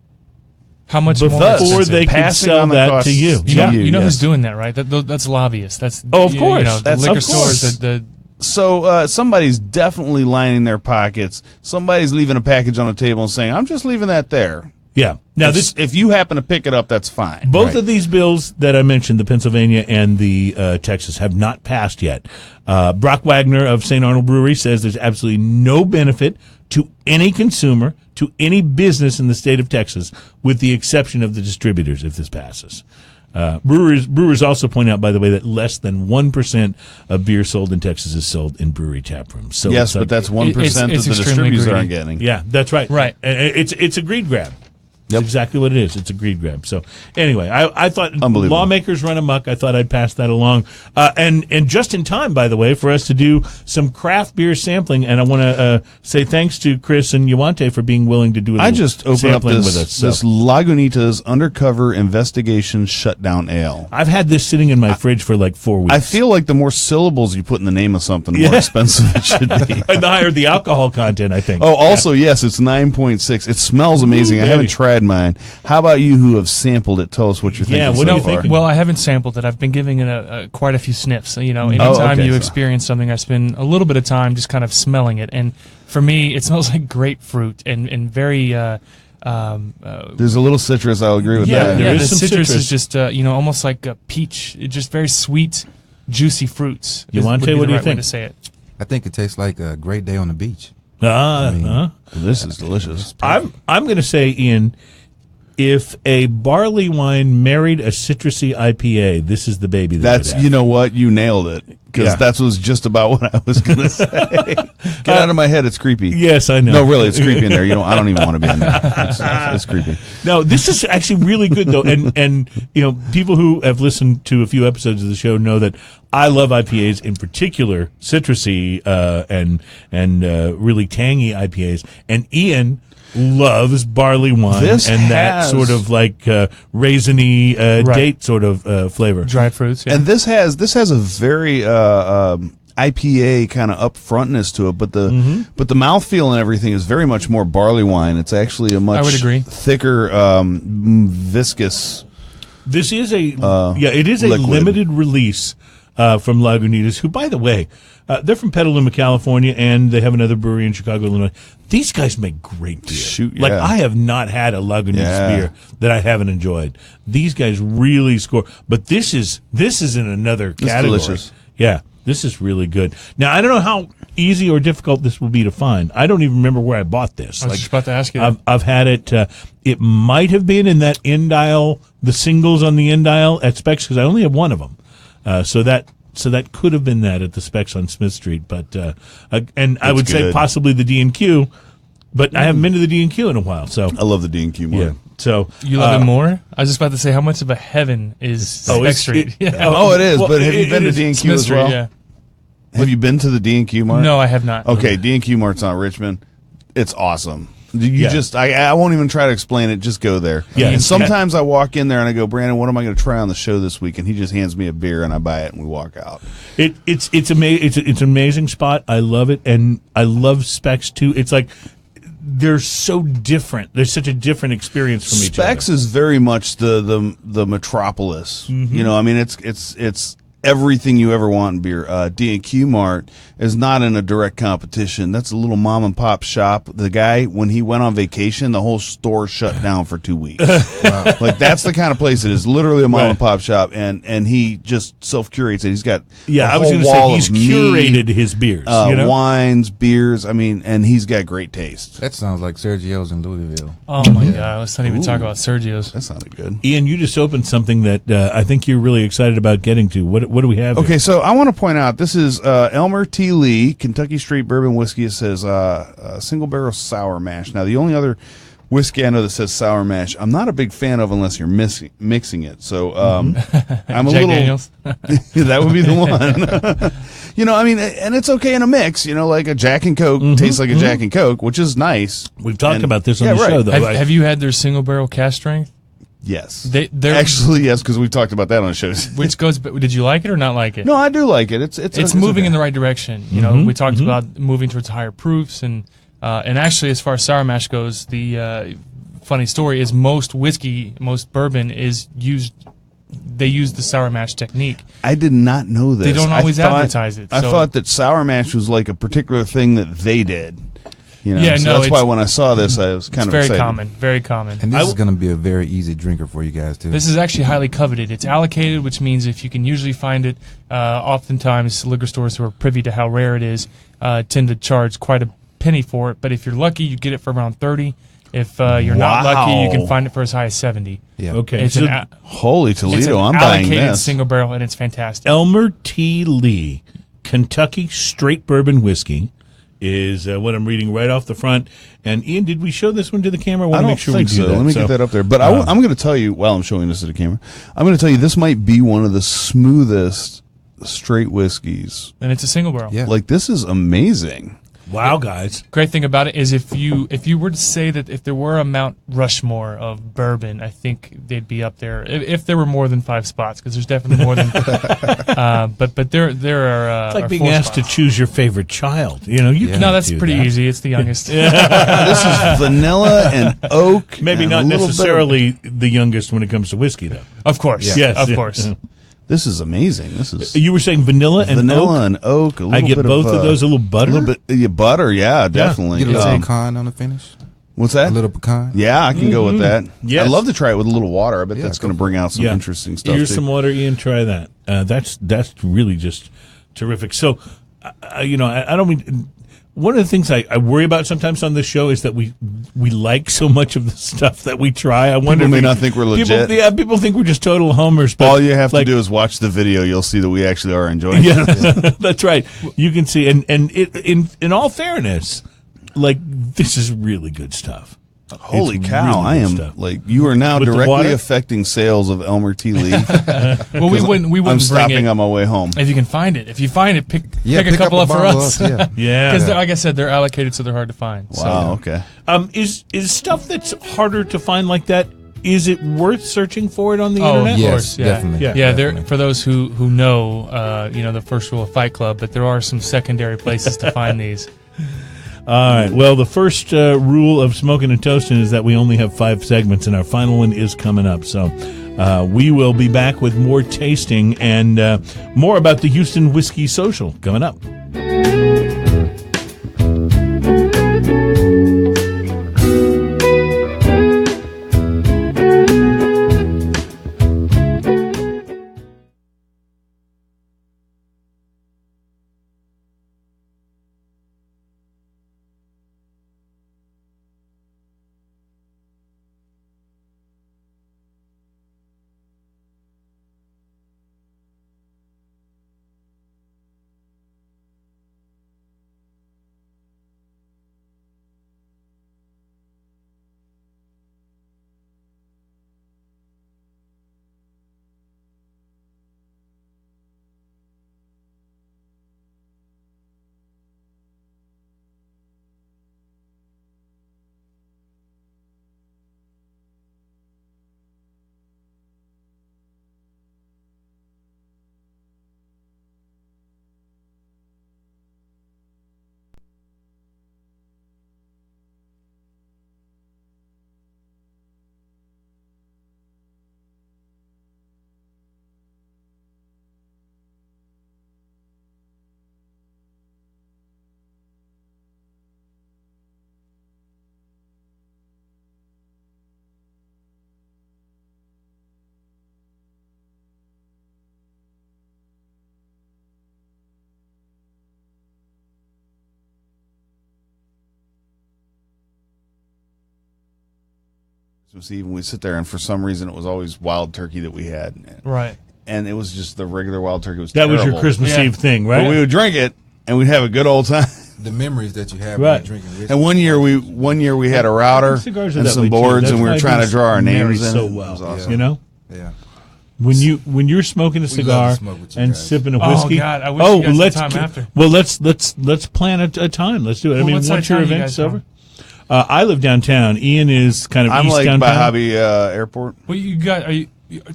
Speaker 3: How much more
Speaker 1: before
Speaker 3: expensive?
Speaker 1: they could
Speaker 2: Passing
Speaker 1: sell
Speaker 2: on the
Speaker 1: that
Speaker 2: costs
Speaker 1: to you.
Speaker 3: You know,
Speaker 2: to
Speaker 3: you know
Speaker 2: yes.
Speaker 3: who's doing that, right? That's lobbyists. That's
Speaker 1: Oh, of course.
Speaker 3: You know, the
Speaker 1: That's-
Speaker 3: liquor
Speaker 1: of course.
Speaker 3: stores. The
Speaker 2: So somebody's definitely lining their pockets. Somebody's leaving a package on the table and saying, "I'm just leaving that there."
Speaker 1: Yeah. Now
Speaker 2: If you happen to pick it up, that's fine.
Speaker 1: Both of these bills that I mentioned, the Pennsylvania and the Texas, have not passed yet. Brock Wagner of St. Arnold Brewery says there's absolutely no benefit to any consumer, to any business in the state of Texas, with the exception of the distributors if this passes. Brewers also point out, by the way, that less than 1% of beer sold in Texas is sold in brewery tap rooms. So
Speaker 2: Yes,
Speaker 1: it's
Speaker 2: but that's 1%
Speaker 3: it's
Speaker 2: that the
Speaker 3: extremely
Speaker 2: distributors
Speaker 3: greedy.
Speaker 2: aren't getting.
Speaker 1: yeah, that's right.
Speaker 3: Right.
Speaker 1: And it's a greed grab.
Speaker 2: Yep.
Speaker 1: That's exactly what it is. It's a greed grab. So anyway, I thought
Speaker 2: Unbelievable.
Speaker 1: lawmakers run amok. I thought I'd pass that along. And just in time, by the way, for us to do some craft beer sampling. And I want to say thanks to Chris and Yuante for being willing to do a little
Speaker 2: I just opened up
Speaker 1: sampling
Speaker 2: this,
Speaker 1: with us. So
Speaker 2: this Lagunitas Undercover Investigation Shutdown Ale.
Speaker 1: I've had this sitting in my fridge for like 4 weeks.
Speaker 2: I feel like the more syllables you put in the name of something, the more expensive it should be.
Speaker 1: and the higher the alcohol content, I think.
Speaker 2: Oh, also, yes, it's 9.6. It smells amazing. I haven't
Speaker 1: baby.
Speaker 2: tried mine. How about you who have sampled it? Tell us what you're thinking
Speaker 1: Yeah, what
Speaker 2: so
Speaker 1: are you
Speaker 2: far.
Speaker 1: thinking?
Speaker 3: Well, I haven't sampled it. I've been giving it quite a few sniffs. You know, anytime
Speaker 2: okay,
Speaker 3: you
Speaker 2: so-
Speaker 3: experience something, I spend a little bit of time just kind of smelling it. And for me, it smells like grapefruit and very.
Speaker 2: There's a little citrus. I'll agree with
Speaker 1: Yeah,
Speaker 2: that.
Speaker 1: there
Speaker 3: yeah,
Speaker 1: is
Speaker 3: the
Speaker 1: some
Speaker 3: citrus
Speaker 1: citrus.
Speaker 3: is just almost like a peach. It's just very sweet, juicy fruits.
Speaker 1: You
Speaker 3: is-
Speaker 1: want
Speaker 3: would
Speaker 1: to?
Speaker 3: be
Speaker 1: What
Speaker 3: the
Speaker 1: do you
Speaker 3: right way
Speaker 1: think?
Speaker 3: to say it.
Speaker 5: I think it tastes like a great day on the beach.
Speaker 2: This is delicious.
Speaker 1: I'm going to say, Ian, if a barley wine married a citrusy IPA, this is the baby.
Speaker 2: That's,
Speaker 1: would
Speaker 2: you know what? You nailed it. Because
Speaker 1: Yeah.
Speaker 2: that was just about what I was going to say. Get out of my head. It's creepy.
Speaker 1: Yes, I know.
Speaker 2: No, really, it's creepy in there. I don't even want to be in there. It's creepy.
Speaker 1: No, this is actually really good though, and you know, people who have listened to a few episodes of the show know that I love IPAs, in particular citrusy and really tangy IPAs, and Ian loves barley wine
Speaker 2: This
Speaker 1: and that
Speaker 2: has-
Speaker 1: sort of like raisiny
Speaker 3: Right.
Speaker 1: date sort of flavor.
Speaker 3: Dried fruits. Yeah.
Speaker 2: And this has a very IPA kind of upfrontness to it, but the mouthfeel and everything is very much more barley wine. It's actually a much
Speaker 3: I would agree.
Speaker 2: thicker, viscous.
Speaker 1: This is it is a
Speaker 2: liquid.
Speaker 1: limited release from Lagunitas, who, by the way, they're from Petaluma, California, and they have another brewery in Chicago, Illinois. These guys make great beer.
Speaker 2: Shoot,
Speaker 1: Like,
Speaker 2: yeah.
Speaker 1: I have not had a Lagunitas beer that I haven't enjoyed. These guys really score. But this is in another category.
Speaker 2: delicious.
Speaker 1: Yeah, this is really good. Now, I don't know how easy or difficult this will be to find. I don't even remember where I bought this.
Speaker 3: I was just about to ask you that.
Speaker 1: I've had it. It might have been in that end aisle, the singles on the end aisle at Specs, because I only have one of them. So that could have been that at the Specs on Smith Street. But and I would say
Speaker 2: good.
Speaker 1: possibly the D&Q, but I haven't been to the D&Q in a while. So
Speaker 2: I love the D&Q more.
Speaker 1: yeah. So
Speaker 3: You love it more? I was just about to say, how much of a heaven is Spec Street?
Speaker 2: Oh, it is.
Speaker 1: Well,
Speaker 2: but have you
Speaker 1: it
Speaker 2: been to
Speaker 1: is
Speaker 2: D&Q
Speaker 3: Smith
Speaker 2: as
Speaker 3: Street,
Speaker 2: well?
Speaker 3: yeah.
Speaker 2: Have you been to the D&Q Mart?
Speaker 3: No, I have not.
Speaker 2: Okay, D&Q Mart's on Richmond. It's awesome. You
Speaker 1: Yeah.
Speaker 2: just, I won't even try to explain it. Just go there.
Speaker 1: Yeah.
Speaker 2: And sometimes I walk in there and I go, Brandon, what am I going to try on the show this week? And he just hands me a beer and I buy it and we walk out.
Speaker 1: it's an amazing spot. I love it, and I love Specs too. It's like they're so different. There's such a different experience from each other.
Speaker 2: Specs is very much the metropolis. You know, I mean, it's everything you ever want in beer. D&Q Mart is not in a direct competition. That's a little mom and pop shop. The guy, when he went on vacation, the whole store shut down for 2 weeks. Like, that's the kind of place it is. Literally a mom and pop shop, and he just self-curates it. He's got
Speaker 1: I was
Speaker 2: going to
Speaker 1: say he's curated his beers. You know?
Speaker 2: wines, beers. I mean, and he's got great taste.
Speaker 5: That sounds like Sergio's in Louisville.
Speaker 3: Oh, my God. Let's not even talk about Sergio's.
Speaker 2: That sounded good.
Speaker 1: Ian, you just opened something that I think you're really excited about getting to. What do we have?
Speaker 2: Okay, so I want to point out this is Elmer T. Lee Kentucky Straight Bourbon Whiskey. It says single barrel sour mash. Now, the only other whiskey I know that says sour mash, I'm not a big fan of unless you're mixing it. So I'm a
Speaker 3: Jack
Speaker 2: little.
Speaker 3: Daniels.
Speaker 2: That would be the one. You know, I mean, and it's okay in a mix. You know, like a Jack and Coke tastes like a Jack and Coke, which is nice.
Speaker 1: We've talked
Speaker 2: And-
Speaker 1: about this on
Speaker 2: yeah,
Speaker 1: the
Speaker 2: right.
Speaker 1: show, though.
Speaker 3: Have you had their single barrel cast strength?
Speaker 2: Yes,
Speaker 3: They're
Speaker 2: actually yes, because we've talked about that on the shows.
Speaker 3: which goes. Did you like it or not like it?
Speaker 2: No, I do like it.
Speaker 3: It's moving in the right direction. You know, we talked about moving towards higher proofs, and actually, as far as sour mash goes, the funny story is most bourbon is used. They use the sour mash technique.
Speaker 2: I did not know this.
Speaker 3: They don't always advertise it,
Speaker 2: I
Speaker 3: so-
Speaker 2: thought that sour mash was like a particular thing that they did. You know,
Speaker 3: Yeah,
Speaker 2: so
Speaker 3: no,
Speaker 2: that's why
Speaker 3: it's-
Speaker 2: when I saw this, I was kind
Speaker 3: It's
Speaker 2: of
Speaker 3: very
Speaker 2: excited.
Speaker 3: common. Very common.
Speaker 5: And this is going to be a very easy drinker for you guys, too.
Speaker 3: This is actually highly coveted. It's allocated, which means if you can usually find it, oftentimes liquor stores who are privy to how rare it is tend to charge quite a penny for it. But if you're lucky, you get it for around 30. If you're not lucky, you can find it for as high as 70.
Speaker 5: Yeah.
Speaker 1: Okay.
Speaker 3: It's
Speaker 1: so
Speaker 3: an,
Speaker 2: Holy
Speaker 3: it's an
Speaker 2: Toledo, I'm buying
Speaker 3: allocated
Speaker 2: this.
Speaker 3: single barrel, and it's fantastic.
Speaker 1: Elmer T. Lee, Kentucky Straight Bourbon Whiskey, is what I'm reading right off the front. And Ian, did we show this one to the camera? I
Speaker 2: I
Speaker 1: want to
Speaker 2: don't
Speaker 1: make sure
Speaker 2: think
Speaker 1: we do
Speaker 2: so.
Speaker 1: that.
Speaker 2: Let me get that up there. But I'm going to tell you, while I'm showing this to the camera, I'm going to tell you this might be one of the smoothest straight whiskeys.
Speaker 3: And it's a single barrel.
Speaker 5: Yeah.
Speaker 2: Like, this is amazing.
Speaker 1: Wow, guys.
Speaker 3: Great thing about it is if you were to say that if there were a Mount Rushmore of bourbon, I think they'd be up there. If there were more than 5 spots, because there's definitely more than. But there are.
Speaker 1: It's like
Speaker 3: are
Speaker 1: being
Speaker 3: 4
Speaker 1: asked to
Speaker 3: spots.
Speaker 1: choose your favorite child. You know, you can't
Speaker 3: No, that's
Speaker 1: do
Speaker 3: pretty
Speaker 1: that.
Speaker 3: easy. It's the youngest.
Speaker 2: This is vanilla and oak.
Speaker 1: Maybe
Speaker 2: and
Speaker 1: not
Speaker 2: a little bit of-
Speaker 1: necessarily the youngest when it comes to whiskey, though.
Speaker 3: Of course.
Speaker 1: Yes,
Speaker 3: Of
Speaker 1: yeah.
Speaker 3: course.
Speaker 2: This is amazing. This is
Speaker 1: You were saying vanilla and
Speaker 2: vanilla
Speaker 1: oak?
Speaker 2: and oak. A little
Speaker 1: I get
Speaker 2: bit
Speaker 1: both of those, a little butter?
Speaker 2: A little bit, butter, yeah, definitely.
Speaker 5: Get a little
Speaker 2: Um,
Speaker 5: pecan on the finish.
Speaker 2: what's that?
Speaker 5: A little pecan.
Speaker 2: Yeah, I can go with that.
Speaker 1: Yes.
Speaker 2: I'd love to try it with a little water. I bet
Speaker 5: Yeah,
Speaker 2: that's
Speaker 5: go
Speaker 2: going to bring out some
Speaker 1: Yeah.
Speaker 2: interesting stuff.
Speaker 1: Here's
Speaker 2: too.
Speaker 1: some water, Ian. Try that. That's really just terrific. So, I don't mean. One of the things I worry about sometimes on this show is that we like so much of the stuff that we try. I wonder
Speaker 2: People may
Speaker 1: if
Speaker 2: not think we're legit.
Speaker 1: People think we're just total homers. But
Speaker 2: All you have
Speaker 1: like,
Speaker 2: to do is watch the video. You'll see that we actually are enjoying it.
Speaker 1: Yeah, that's right. You can see, and in all fairness, like this is really good stuff.
Speaker 2: Holy
Speaker 1: It's
Speaker 2: cow!
Speaker 1: really
Speaker 2: I
Speaker 1: good
Speaker 2: am
Speaker 1: stuff.
Speaker 2: like you are now
Speaker 1: With the
Speaker 2: directly
Speaker 1: water?
Speaker 2: affecting sales of Elmer T. Lee.
Speaker 3: Well, we wouldn't
Speaker 2: I'm
Speaker 3: bring
Speaker 2: stopping
Speaker 3: it
Speaker 2: on my way home.
Speaker 3: if you can find it. If you find it, pick
Speaker 5: Pick
Speaker 3: a couple up for
Speaker 5: bottle
Speaker 3: us.
Speaker 5: Yeah.
Speaker 1: Yeah.
Speaker 3: Because, like I said, they're allocated, so they're hard to find.
Speaker 2: Wow. Okay.
Speaker 1: Is stuff that's harder to find like that? Is it worth searching for it on the
Speaker 3: Oh,
Speaker 1: internet?
Speaker 3: of
Speaker 5: Yes,
Speaker 3: course, yeah.
Speaker 5: definitely.
Speaker 1: Yeah.
Speaker 3: Yeah,
Speaker 5: definitely.
Speaker 3: there for those who know, the first rule of Fight Club, but there are some secondary places to find these.
Speaker 1: All right. Well, the first rule of Smokin' and Toastin' is that we only have 5 segments, and our final one is coming up. So We will be back with more tasting and more about the Houston Whiskey Social coming up.
Speaker 2: Christmas Eve, and we sit there, and for some reason, it was always wild turkey that we had.
Speaker 3: Right.
Speaker 2: And it was just the regular wild turkey. Was
Speaker 1: That was
Speaker 2: terrible.
Speaker 1: your Christmas
Speaker 3: Yeah.
Speaker 1: Eve thing, right?
Speaker 2: But we would drink it, and we'd have a good old time.
Speaker 5: The memories that you have
Speaker 1: Right.
Speaker 5: when you're drinking whiskey.
Speaker 2: And one year we had a router
Speaker 1: Cigars are
Speaker 2: and
Speaker 1: that
Speaker 2: some
Speaker 1: way, too.
Speaker 2: boards,
Speaker 1: That's
Speaker 2: and we
Speaker 1: why
Speaker 2: were trying to
Speaker 1: these
Speaker 2: draw our
Speaker 1: marry
Speaker 2: names in
Speaker 1: so
Speaker 2: it.
Speaker 1: well.
Speaker 2: It was awesome.
Speaker 1: You know,
Speaker 5: Yeah.
Speaker 1: when you're smoking a
Speaker 5: love
Speaker 1: cigar
Speaker 5: to smoke with you
Speaker 1: and
Speaker 5: guys.
Speaker 1: sipping a
Speaker 3: Oh,
Speaker 1: whiskey.
Speaker 3: God, I wish you guys had
Speaker 1: let's
Speaker 3: time after.
Speaker 1: Well, let's plan a time. Let's do it. I
Speaker 3: Well,
Speaker 1: mean,
Speaker 3: what side
Speaker 1: once
Speaker 3: of
Speaker 1: your
Speaker 3: town you
Speaker 1: event's
Speaker 3: guys
Speaker 1: over. I live downtown. Ian is kind of
Speaker 2: I'm
Speaker 1: east
Speaker 2: like
Speaker 1: downtown.
Speaker 2: by Hobby Airport.
Speaker 3: Well,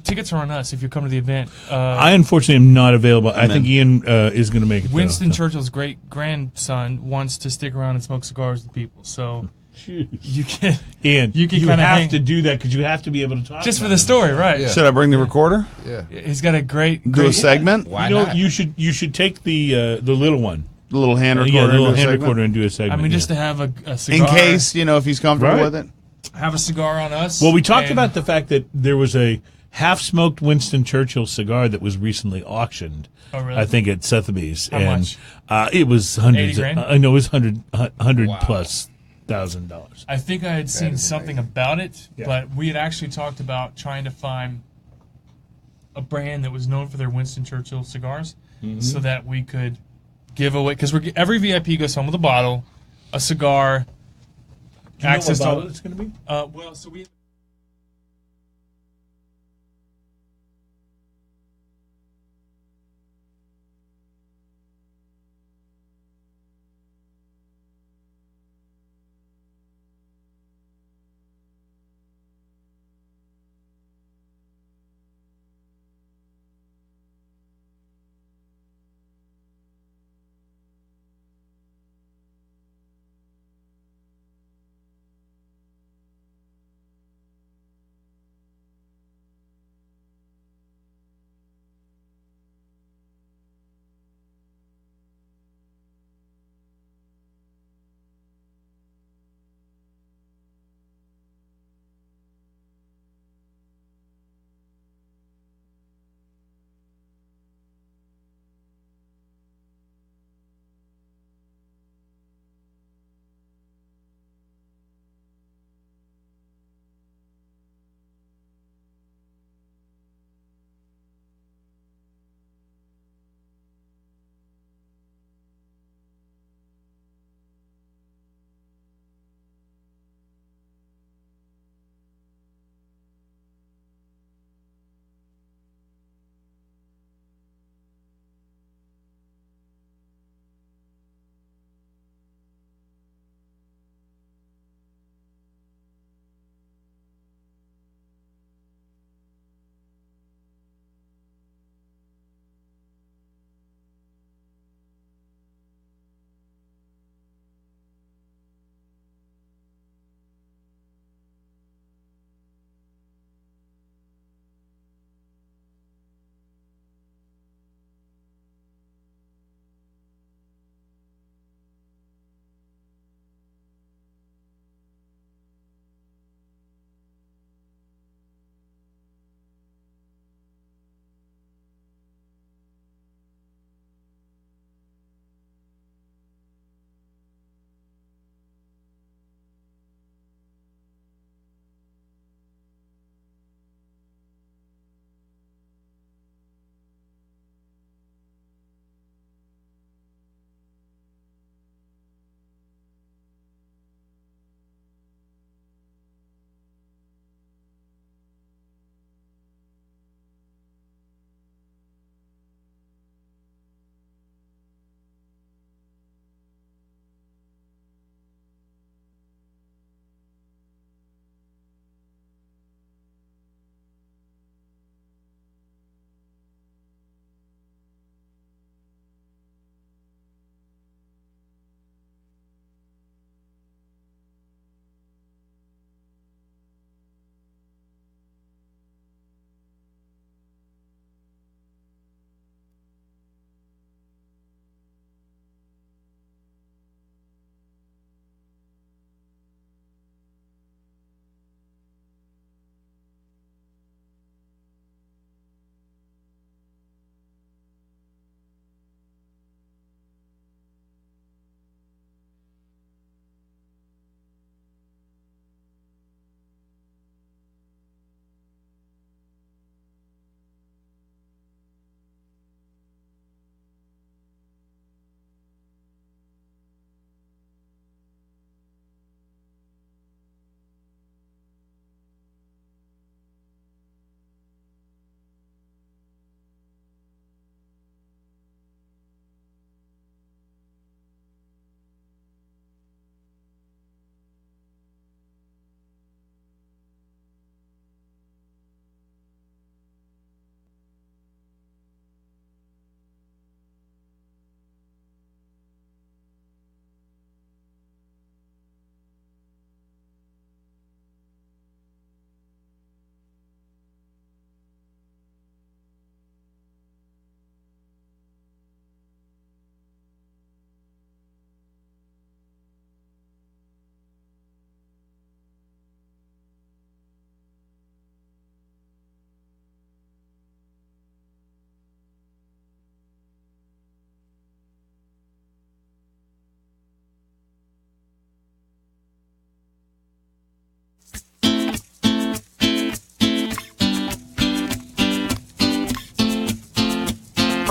Speaker 3: tickets are on us if you come to the event.
Speaker 1: I unfortunately am not available. I think Ian is going to make it. though.
Speaker 3: Winston Churchill's great grandson wants to stick around and smoke cigars with people, so you can.
Speaker 1: Ian,
Speaker 3: You can
Speaker 1: you
Speaker 3: kinda
Speaker 1: have
Speaker 3: hang-
Speaker 1: to do that because you have to be able to talk
Speaker 3: Just for
Speaker 1: about
Speaker 3: the
Speaker 1: it.
Speaker 3: story, right?
Speaker 5: Yeah.
Speaker 2: Should I bring the recorder?
Speaker 5: Yeah.
Speaker 3: He's got a great
Speaker 2: Do a segment?
Speaker 5: Why
Speaker 1: You know,
Speaker 5: not?
Speaker 1: you should take the little one,
Speaker 2: The little hand recorder?
Speaker 1: yeah, the little
Speaker 2: and do a
Speaker 1: hand
Speaker 2: segment?
Speaker 1: recorder and do a segment.
Speaker 3: I mean, just
Speaker 1: yeah.
Speaker 3: to have a
Speaker 2: In
Speaker 3: cigar.
Speaker 2: case, if he's comfortable
Speaker 1: Right.
Speaker 2: with it.
Speaker 3: Have a cigar on us.
Speaker 1: Well, we talked
Speaker 3: and-
Speaker 1: about the fact that there was a half-smoked Winston Churchill cigar that was recently auctioned.
Speaker 3: Oh, really?
Speaker 1: I think at Sotheby's.
Speaker 3: How
Speaker 1: and,
Speaker 3: much?
Speaker 1: It was hundreds.
Speaker 3: 80 grand?
Speaker 1: I know it was hundred plus $1,000.
Speaker 3: I think I had seen
Speaker 5: is
Speaker 3: something
Speaker 5: amazing.
Speaker 3: about it,
Speaker 1: Yeah.
Speaker 3: but we had actually talked about trying to find a brand that was known for their Winston Churchill cigars, so that we could give away, because every VIP goes home with a bottle, a cigar, access
Speaker 1: Do you know what
Speaker 3: to.
Speaker 1: bottle it's going to be?
Speaker 3: Well, so we.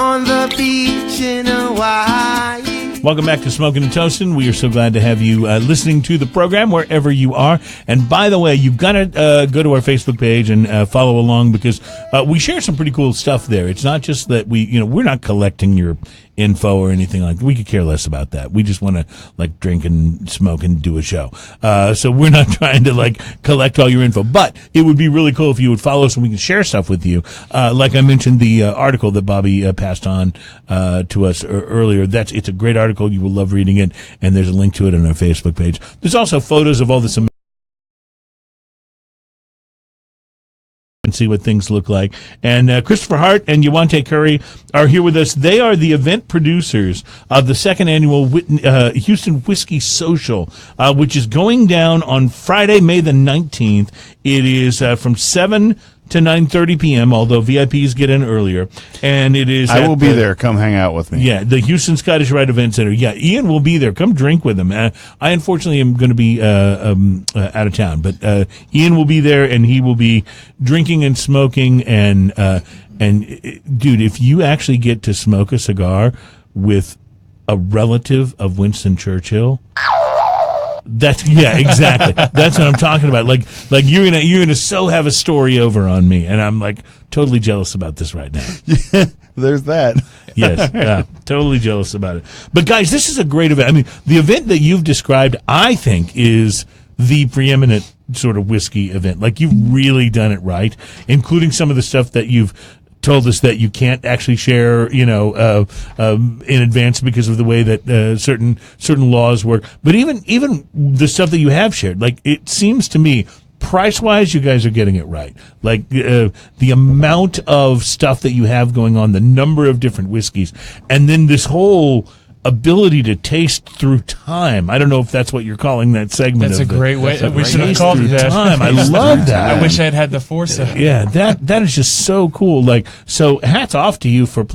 Speaker 6: on the beach in Hawaii.
Speaker 1: Welcome back to Smokin' and Toastin'. We are so glad to have you listening to the program wherever you are. And by the way, you've got to go to our Facebook page and follow along because we share some pretty cool stuff there. It's not just that we're not collecting your info or anything like that. We could care less about that. We just want to drink and smoke and do a show. So we're not trying to collect all your info, but it would be really cool if you would follow us and we can share stuff with you. Like I mentioned, the article that Bobby passed on to us earlier. It's a great article. You will love reading it, and there's a link to it on our Facebook page. There's also photos of all this and see what things look like. And Kristopher Hart and Yawante Curry are here with us. They are the event producers of the second annual Houston Whiskey Social, which is going down on Friday, May the 19th. It is from 7 to 9:30 p.m., although VIPs get in earlier. And it is
Speaker 2: I will be there. Come hang out with me.
Speaker 1: Yeah, the Houston Scottish Rite Event Center. Yeah, Ian will be there. Come drink with him. I unfortunately am going to be out of town, but Ian will be there, and he will be drinking and smoking. And dude, if you actually get to smoke a cigar with a relative of Winston Churchill, exactly. That's what I'm talking about. Like you're gonna so have a story over on me, and I'm totally jealous about this right now.
Speaker 2: Yeah, there's that.
Speaker 1: Yes, yeah, totally jealous about it. But guys, this is a great event. I mean, the event that you've described, I think, is the preeminent sort of whiskey event. You've really done it right, including some of the stuff that you've told us that you can't actually share, in advance because of the way that certain laws work. But even the stuff that you have shared, it seems to me, price-wise, you guys are getting it right. The amount of stuff that you have going on, the number of different whiskeys, and then this whole ability to taste through time. I don't know if that's what you're calling that segment.
Speaker 3: That's a great way. We should have
Speaker 1: Taste
Speaker 3: called
Speaker 1: through
Speaker 3: it that.
Speaker 1: time. I love that.
Speaker 3: I wish I had the foresight.
Speaker 1: Yeah, that is just so cool. So hats off to you for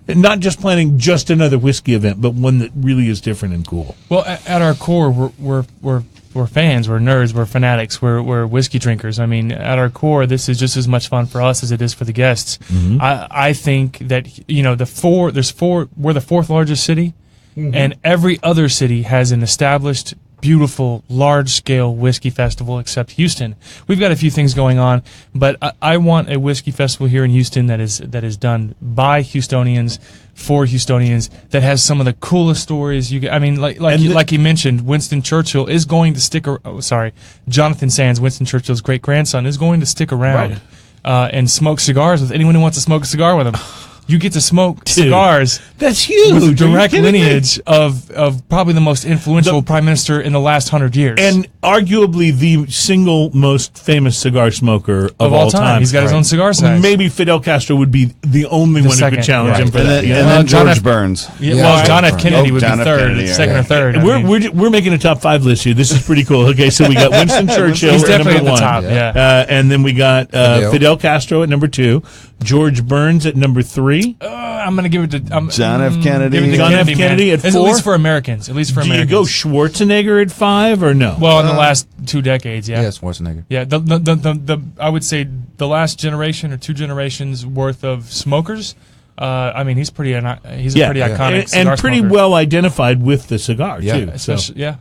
Speaker 1: not just planning just another whiskey event, but one that really is different and cool.
Speaker 3: Well, at our core, we're fans, we're nerds, we're fanatics, we're whiskey drinkers. I mean, at our core, this is just as much fun for us as it is for the guests. Mm-hmm. I think that we're the fourth largest city, mm-hmm. and every other city has an established, beautiful, large-scale whiskey festival except Houston. We've got a few things going on, but I want a whiskey festival here in Houston that is done by Houstonians, for Houstonians, that has some of the coolest stories. Like you mentioned, Winston Churchill is going to Jonathan Sands, Winston Churchill's great-grandson, is going to stick around and smoke cigars with anyone who wants to smoke a cigar with him. You get to smoke cigars.
Speaker 1: That's huge.
Speaker 3: With a direct lineage of probably the most influential prime minister in the last 100 years.
Speaker 1: And arguably the single most famous cigar smoker of all time.
Speaker 3: He's got his own cigar size.
Speaker 1: Maybe Fidel Castro would be the only one who could challenge him for that.
Speaker 2: And then George Burns.
Speaker 3: Yeah, well, John F. Kennedy would be third, second or third.
Speaker 1: We're making a top 5 list here. This is pretty cool. Okay, so we got Winston Churchill
Speaker 3: He's
Speaker 1: at
Speaker 3: definitely
Speaker 1: number 1.
Speaker 3: At the top,
Speaker 1: and then we got Fidel Castro at number 2. George Burns at number 3.
Speaker 3: I'm going to give it to
Speaker 2: John F. Kennedy.
Speaker 3: Give it to
Speaker 1: John F. Kennedy at 4.
Speaker 3: At least for Americans. At least for
Speaker 1: Do
Speaker 3: Americans.
Speaker 1: you go Schwarzenegger at 5 or no?
Speaker 3: Well, in the last 2 decades, yeah.
Speaker 5: Yeah, Schwarzenegger.
Speaker 3: Yeah, the I would say the last generation or 2 generations worth of smokers. He's a pretty iconic cigar
Speaker 1: and pretty
Speaker 3: smoker.
Speaker 1: well identified with the cigar too.
Speaker 3: Yeah.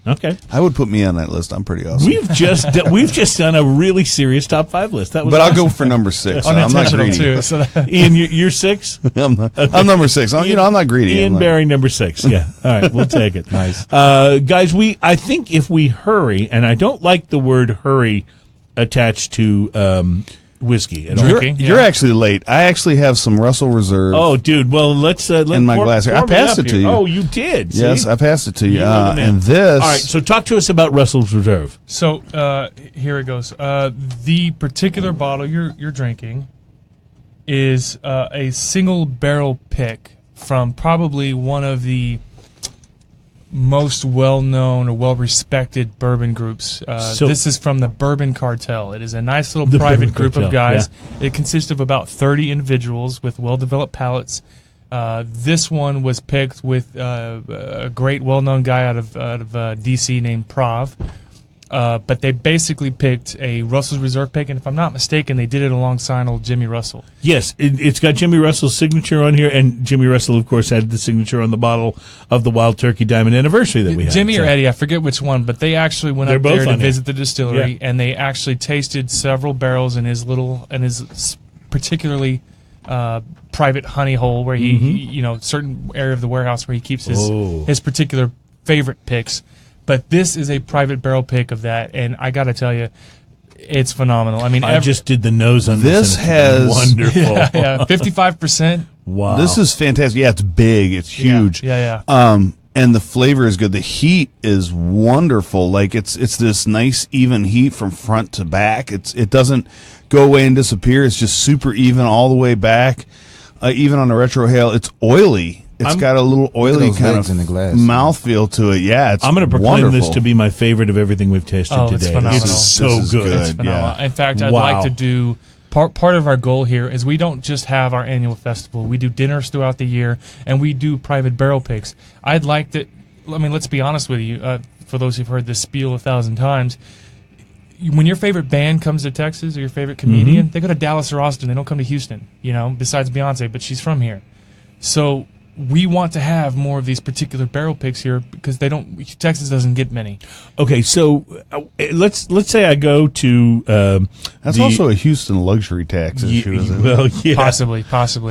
Speaker 1: Okay.
Speaker 2: I would put me on that list. I'm pretty awesome.
Speaker 1: We've just done a really serious top 5 list. That was
Speaker 2: but
Speaker 1: awesome.
Speaker 2: I'll go for number 6. I'm not greedy.
Speaker 3: Too, so
Speaker 1: Ian, you're 6.
Speaker 2: I'm number 6. I'm not greedy.
Speaker 1: Ian Barry, number 6. Yeah. All right, we'll take it.
Speaker 5: Nice.
Speaker 1: Guys, I think if we hurry, and I don't like the word hurry attached to whiskey at all.
Speaker 2: You're actually late. I actually have some Russell Reserve.
Speaker 1: Oh, dude. Well, let's
Speaker 2: in my glass here. I passed it to you.
Speaker 1: Oh, you did. See?
Speaker 2: Yes, I passed it to you.
Speaker 1: And
Speaker 2: this.
Speaker 1: All right. So talk to us about Russell's Reserve.
Speaker 3: So here it goes. The particular bottle you're drinking is a single barrel pick from probably one of the most well-known or well-respected bourbon groups. This is from the Bourbon Cartel. It is a nice little private group of guys. Yeah. It consists of about 30 individuals with well-developed palates. This one was picked with a great, well-known guy out of D.C. named Prav. But they basically picked a Russell's Reserve pick, and if I'm not mistaken, they did it alongside old Jimmy Russell.
Speaker 1: Yes, it's got Jimmy Russell's signature on here, and Jimmy Russell, of course, had the signature on the bottle of the Wild Turkey Diamond Anniversary that we had.
Speaker 3: Jimmy or Eddie, I forget which one, but they actually went
Speaker 1: They're
Speaker 3: up there
Speaker 1: both
Speaker 3: to
Speaker 1: on
Speaker 3: visit the distillery,
Speaker 1: Yeah.
Speaker 3: and they actually tasted several barrels in his particularly private honey hole where he certain area of the warehouse where he keeps his particular favorite picks. But this is a private barrel pick of that, and I got to tell you, it's phenomenal. I mean,
Speaker 1: I just did the nose on
Speaker 2: This
Speaker 1: and it's
Speaker 2: has-
Speaker 1: wonderful.
Speaker 3: yeah, 55%.
Speaker 1: Wow,
Speaker 2: This is fantastic. Yeah, it's big. It's huge.
Speaker 3: Yeah.
Speaker 2: And the flavor is good. The heat is wonderful. Like it's this nice even heat from front to back. It doesn't go away and disappear. It's just super even all the way back. Even on the retrohale, it's oily. It's got a little oily
Speaker 5: those
Speaker 2: kind
Speaker 5: legs
Speaker 2: of
Speaker 5: in the glass.
Speaker 2: mouthfeel to it. Yeah, it's
Speaker 1: I'm going to proclaim
Speaker 2: wonderful.
Speaker 1: this to be my favorite of everything we've tasted
Speaker 3: Oh,
Speaker 1: today.
Speaker 3: it's phenomenal.
Speaker 1: It's so
Speaker 2: This is
Speaker 1: good.
Speaker 2: good.
Speaker 3: It's phenomenal.
Speaker 2: Yeah.
Speaker 3: In fact, I'd
Speaker 1: Wow.
Speaker 3: like to do part of our goal here is we don't just have our annual festival. We do dinners throughout the year, and we do private barrel picks. I'd like to. I mean, let's be honest with you. For those who've heard this spiel 1,000 times, when your favorite band comes to Texas or your favorite comedian, they go to Dallas or Austin. They don't come to Houston. Besides Beyonce, but she's from here. So we want to have more of these particular barrel picks here because Texas doesn't get many.
Speaker 1: Okay, so let's say I go to
Speaker 2: That's also a Houston luxury tax issue, isn't it?
Speaker 1: well, yeah.
Speaker 3: Possibly.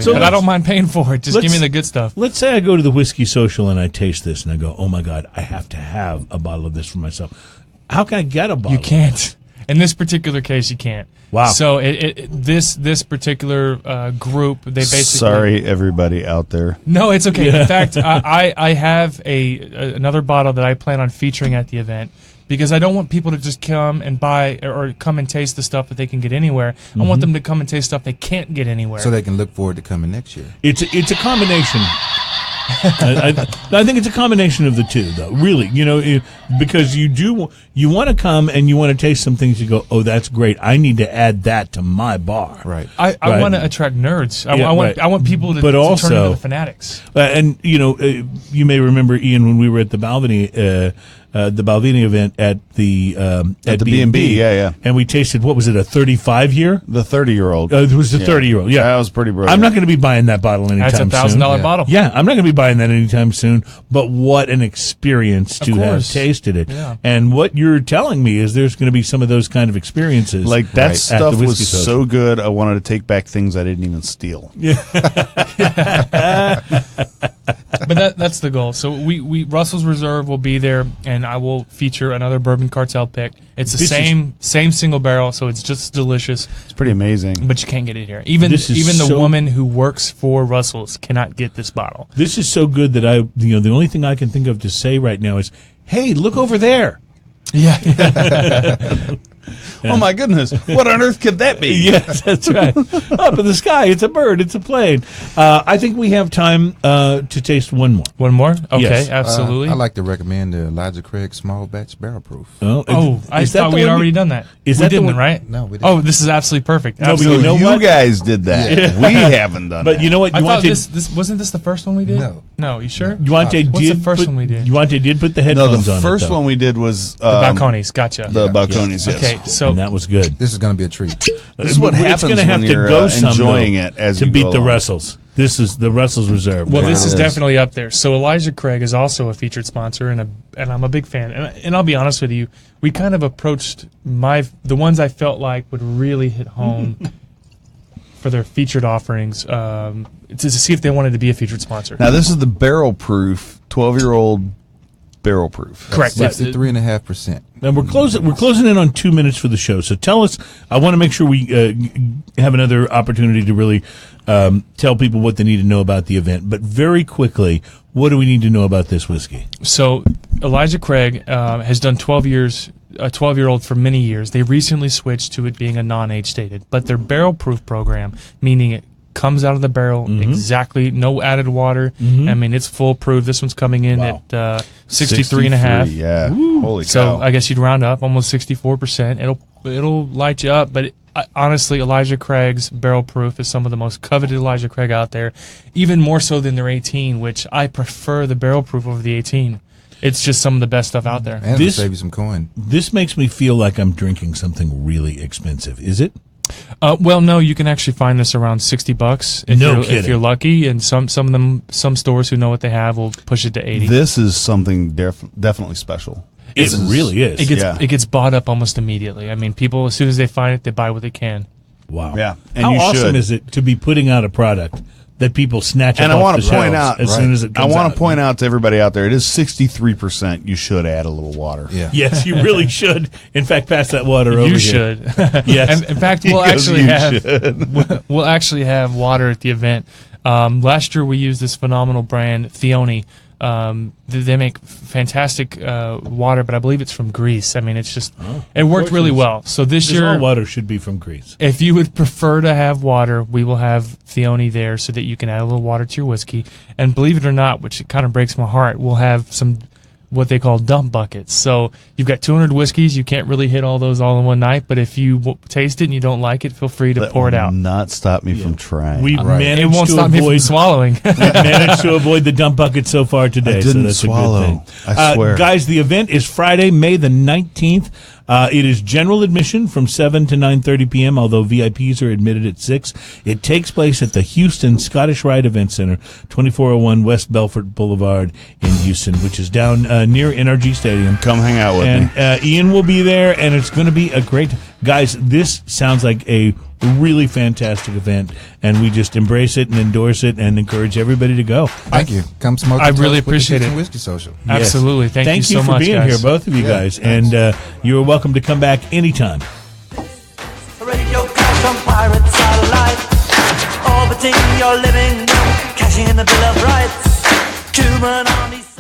Speaker 1: So
Speaker 3: But I don't mind paying for it. Just give me the good stuff.
Speaker 1: Let's say I go to the Whiskey Social and I taste this and I go, oh my God, I have to have a bottle of this for myself. How can I get a bottle?
Speaker 3: You can't. In this particular case, you can't.
Speaker 1: Wow.
Speaker 3: So this particular group, they basically.
Speaker 2: Sorry, everybody out there.
Speaker 3: No, it's okay. In fact, I have another bottle that I plan on featuring at the event because I don't want people to just come and buy or come and taste the stuff that they can get anywhere. I want them to come and taste stuff they can't get anywhere.
Speaker 5: So they can look forward to coming next year.
Speaker 1: It's a combination. I think it's a combination of the two, though. Really, because you want to come and you want to taste some things. You go, oh, that's great. I need to add that to my bar.
Speaker 5: Right.
Speaker 3: I
Speaker 1: Right.
Speaker 3: want to attract nerds.
Speaker 1: Yeah,
Speaker 3: I want people to,
Speaker 1: But
Speaker 3: to
Speaker 1: also-
Speaker 3: turn into the fanatics.
Speaker 1: And you may remember, Ian, when we were at the Balvenie event at the
Speaker 2: B&B, yeah.
Speaker 1: and we tasted, what was it, a 35 year?
Speaker 2: The 30-year-old.
Speaker 1: It was the 30-year-old. Yeah,
Speaker 2: That was pretty brilliant.
Speaker 1: I'm not going to be buying that bottle anytime
Speaker 3: That's
Speaker 1: soon.
Speaker 3: $1,000
Speaker 5: Yeah.
Speaker 3: bottle.
Speaker 1: Yeah, I'm not going to be buying that anytime soon. But what an experience to have
Speaker 3: course.
Speaker 1: tasted it!
Speaker 3: Yeah.
Speaker 1: And what you're telling me is there's going to be some of those kind of experices.
Speaker 2: Like, that
Speaker 1: at the
Speaker 2: stuff
Speaker 1: Whiskey
Speaker 2: was
Speaker 1: Social.
Speaker 2: so good, I wanted to take back things I didn't even steal.
Speaker 3: But that's the goal. So we Russell's Reserve will be there, and I will feature another Bourbon Cartel pick. It's the
Speaker 1: This
Speaker 3: same single barrel, so it's just delicious.
Speaker 2: It's pretty amazing.
Speaker 3: But you can't get it here. Even
Speaker 1: This is
Speaker 3: the
Speaker 1: so-
Speaker 3: woman who works for Russell's cannot get this bottle.
Speaker 1: This is so good that the only thing I can think of to say right now is, hey, look over there.
Speaker 3: Yeah.
Speaker 2: Oh, my goodness. What on earth could that be?
Speaker 1: Yes, that's right. Up in the sky, it's a bird, it's a plane. I think we have time to taste one more.
Speaker 3: One more? Okay,
Speaker 1: Yes.
Speaker 3: absolutely.
Speaker 5: I like to recommend the Elijah Craig Small Batch Barrel Proof.
Speaker 3: I
Speaker 1: is that
Speaker 3: thought
Speaker 1: the
Speaker 3: we had
Speaker 1: one
Speaker 3: already done that.
Speaker 1: Is
Speaker 3: we
Speaker 1: that the
Speaker 3: didn't,
Speaker 1: one-
Speaker 3: right?
Speaker 5: No, we didn't.
Speaker 3: Oh, this is absolutely perfect.
Speaker 1: No, but
Speaker 3: Absolutely.
Speaker 1: you know
Speaker 2: You
Speaker 1: what?
Speaker 2: guys did that.
Speaker 5: Yeah.
Speaker 2: We haven't done
Speaker 1: But
Speaker 2: that.
Speaker 1: you know what?
Speaker 3: I thought
Speaker 1: Yuante,
Speaker 3: this wasn't this the first one we did?
Speaker 5: No.
Speaker 3: No, you sure?
Speaker 1: Yuante
Speaker 3: What's
Speaker 1: did
Speaker 3: the first
Speaker 1: put,
Speaker 3: one we did?
Speaker 1: Yuante did put the
Speaker 2: No,
Speaker 1: headphones
Speaker 2: the
Speaker 1: on.
Speaker 2: first
Speaker 1: it, though.
Speaker 2: one we did was
Speaker 3: The Balcones, gotcha.
Speaker 2: the Balcones, yes.
Speaker 3: Okay, so
Speaker 1: And that was good.
Speaker 5: This is going to be a treat.
Speaker 2: This is what
Speaker 1: But
Speaker 2: happens
Speaker 1: it's gonna have
Speaker 2: when
Speaker 1: to
Speaker 2: you're
Speaker 1: go some,
Speaker 2: enjoying
Speaker 1: though,
Speaker 2: it as
Speaker 1: to
Speaker 2: you
Speaker 1: beat
Speaker 2: go
Speaker 1: the
Speaker 2: along.
Speaker 1: Russells. This is the Russells Reserve.
Speaker 3: well,
Speaker 2: Yeah,
Speaker 3: this
Speaker 2: it
Speaker 3: is
Speaker 2: is.
Speaker 3: definitely up there. So Elijah Craig is also a featured sponsor, and I'm a big fan. And I'll be honest with you, we kind of approached the ones I felt like would really hit home for their featured offerings to see if they wanted to be a featured sponsor.
Speaker 2: Now, this is the barrel proof, 12-year-old barrel proof.
Speaker 3: Correct.
Speaker 5: 63.5%.
Speaker 1: And we're closing in on 2 minutes for the show. So tell us. I want to make sure we have another opportunity to really tell people what they need to know about the event. But very quickly, what do we need to know about this whiskey?
Speaker 3: So Elijah Craig has done 12 years, a 12-year-old for many years. They recently switched to it being a non-age stated, but their barrel proof program, meaning it comes out of the barrel exactly, no added water. I mean, it's full proof. This one's coming in at 63 and a half.
Speaker 2: Yeah. Holy
Speaker 3: So
Speaker 2: cow.
Speaker 3: I guess you'd round up almost 64%. It'll light you up, but honestly, Elijah Craig's barrel proof is some of the most coveted Elijah Craig out there, even more so than their 18, which I prefer the barrel proof over the 18. It's just some of the best stuff out there.
Speaker 5: And
Speaker 1: This-
Speaker 5: it'll save you some coin.
Speaker 1: This makes me feel like I'm drinking something really expensive. Is it?
Speaker 3: Well, no, you can actually find this around $60
Speaker 1: No
Speaker 3: if
Speaker 1: kidding.
Speaker 3: you're lucky, and some stores who know what they have will push it to 80.
Speaker 2: This is something definitely special.
Speaker 1: It really is.
Speaker 3: It gets bought up almost immediately. I mean, people, as soon as they find it, they buy what they can.
Speaker 1: Wow.
Speaker 2: Yeah, and
Speaker 1: How
Speaker 2: you
Speaker 1: awesome
Speaker 2: should.
Speaker 1: is it to be putting out a product that people snatch
Speaker 2: And
Speaker 1: up
Speaker 2: I
Speaker 1: off
Speaker 2: want
Speaker 1: the
Speaker 2: to point
Speaker 1: shelves
Speaker 2: out,
Speaker 1: as soon as it
Speaker 2: I
Speaker 1: comes
Speaker 2: want
Speaker 1: out?
Speaker 2: to point out to everybody out there, it is 63%. You should add a little water.
Speaker 5: Yeah.
Speaker 1: Yes, you really should. In fact, pass that water over
Speaker 3: You
Speaker 1: here.
Speaker 3: should.
Speaker 1: Yes.
Speaker 3: And in fact,
Speaker 2: He
Speaker 3: we'll
Speaker 2: goes,
Speaker 3: actually
Speaker 2: "You
Speaker 3: have we'll actually have water at the event. Last year we used this phenomenal brand, Theoni. They make fantastic water, but I believe it's from Greece. I mean, it's just it worked really well. So this
Speaker 1: Because all
Speaker 3: year,
Speaker 1: water should be from Greece.
Speaker 3: if you would prefer to have water, we will have Theoni there so that you can add a little water to your whiskey. And believe it or not, which it kind of breaks my heart, we'll have some what they call dump buckets. So you've got 200 whiskeys. You can't really hit all those all in one night, but if you taste it and you don't like it, feel free to
Speaker 2: That
Speaker 3: pour it
Speaker 2: will
Speaker 3: out.
Speaker 2: not stop me from trying.
Speaker 1: We managed
Speaker 3: It won't
Speaker 1: to
Speaker 3: stop me from
Speaker 1: avoid
Speaker 3: swallowing.
Speaker 1: managed to avoid the dump bucket so far today.
Speaker 2: I
Speaker 1: so
Speaker 2: didn't
Speaker 1: that's
Speaker 2: swallow.
Speaker 1: a good thing.
Speaker 2: I swear.
Speaker 1: Guys, the event is Friday, May the 19th. It is general admission from 7 to 9:30 p.m., although VIPs are admitted at 6. It takes place at the Houston Scottish Rite Event Center, 2401 West Belfort Boulevard in Houston, which is down near NRG Stadium.
Speaker 2: Come hang out with me.
Speaker 1: And Ian will be there, and it's going to be a great... Guys, this sounds like a really fantastic event, and we just embrace it and endorse it and encourage everybody to go.
Speaker 5: Thank you. Come smoke.
Speaker 3: I
Speaker 5: and
Speaker 3: really
Speaker 5: toast with the
Speaker 3: appreciate
Speaker 5: Houston
Speaker 3: it.
Speaker 5: Whiskey Social.
Speaker 1: Yes.
Speaker 3: Absolutely. Thank you so
Speaker 1: for
Speaker 3: much,
Speaker 1: being
Speaker 3: guys.
Speaker 1: here, both of you guys, and you are welcome to come back anytime.
Speaker 6: Radio crash on pirate satellite, orbiting your living room, cashing in the Bill of Rights. Human armies.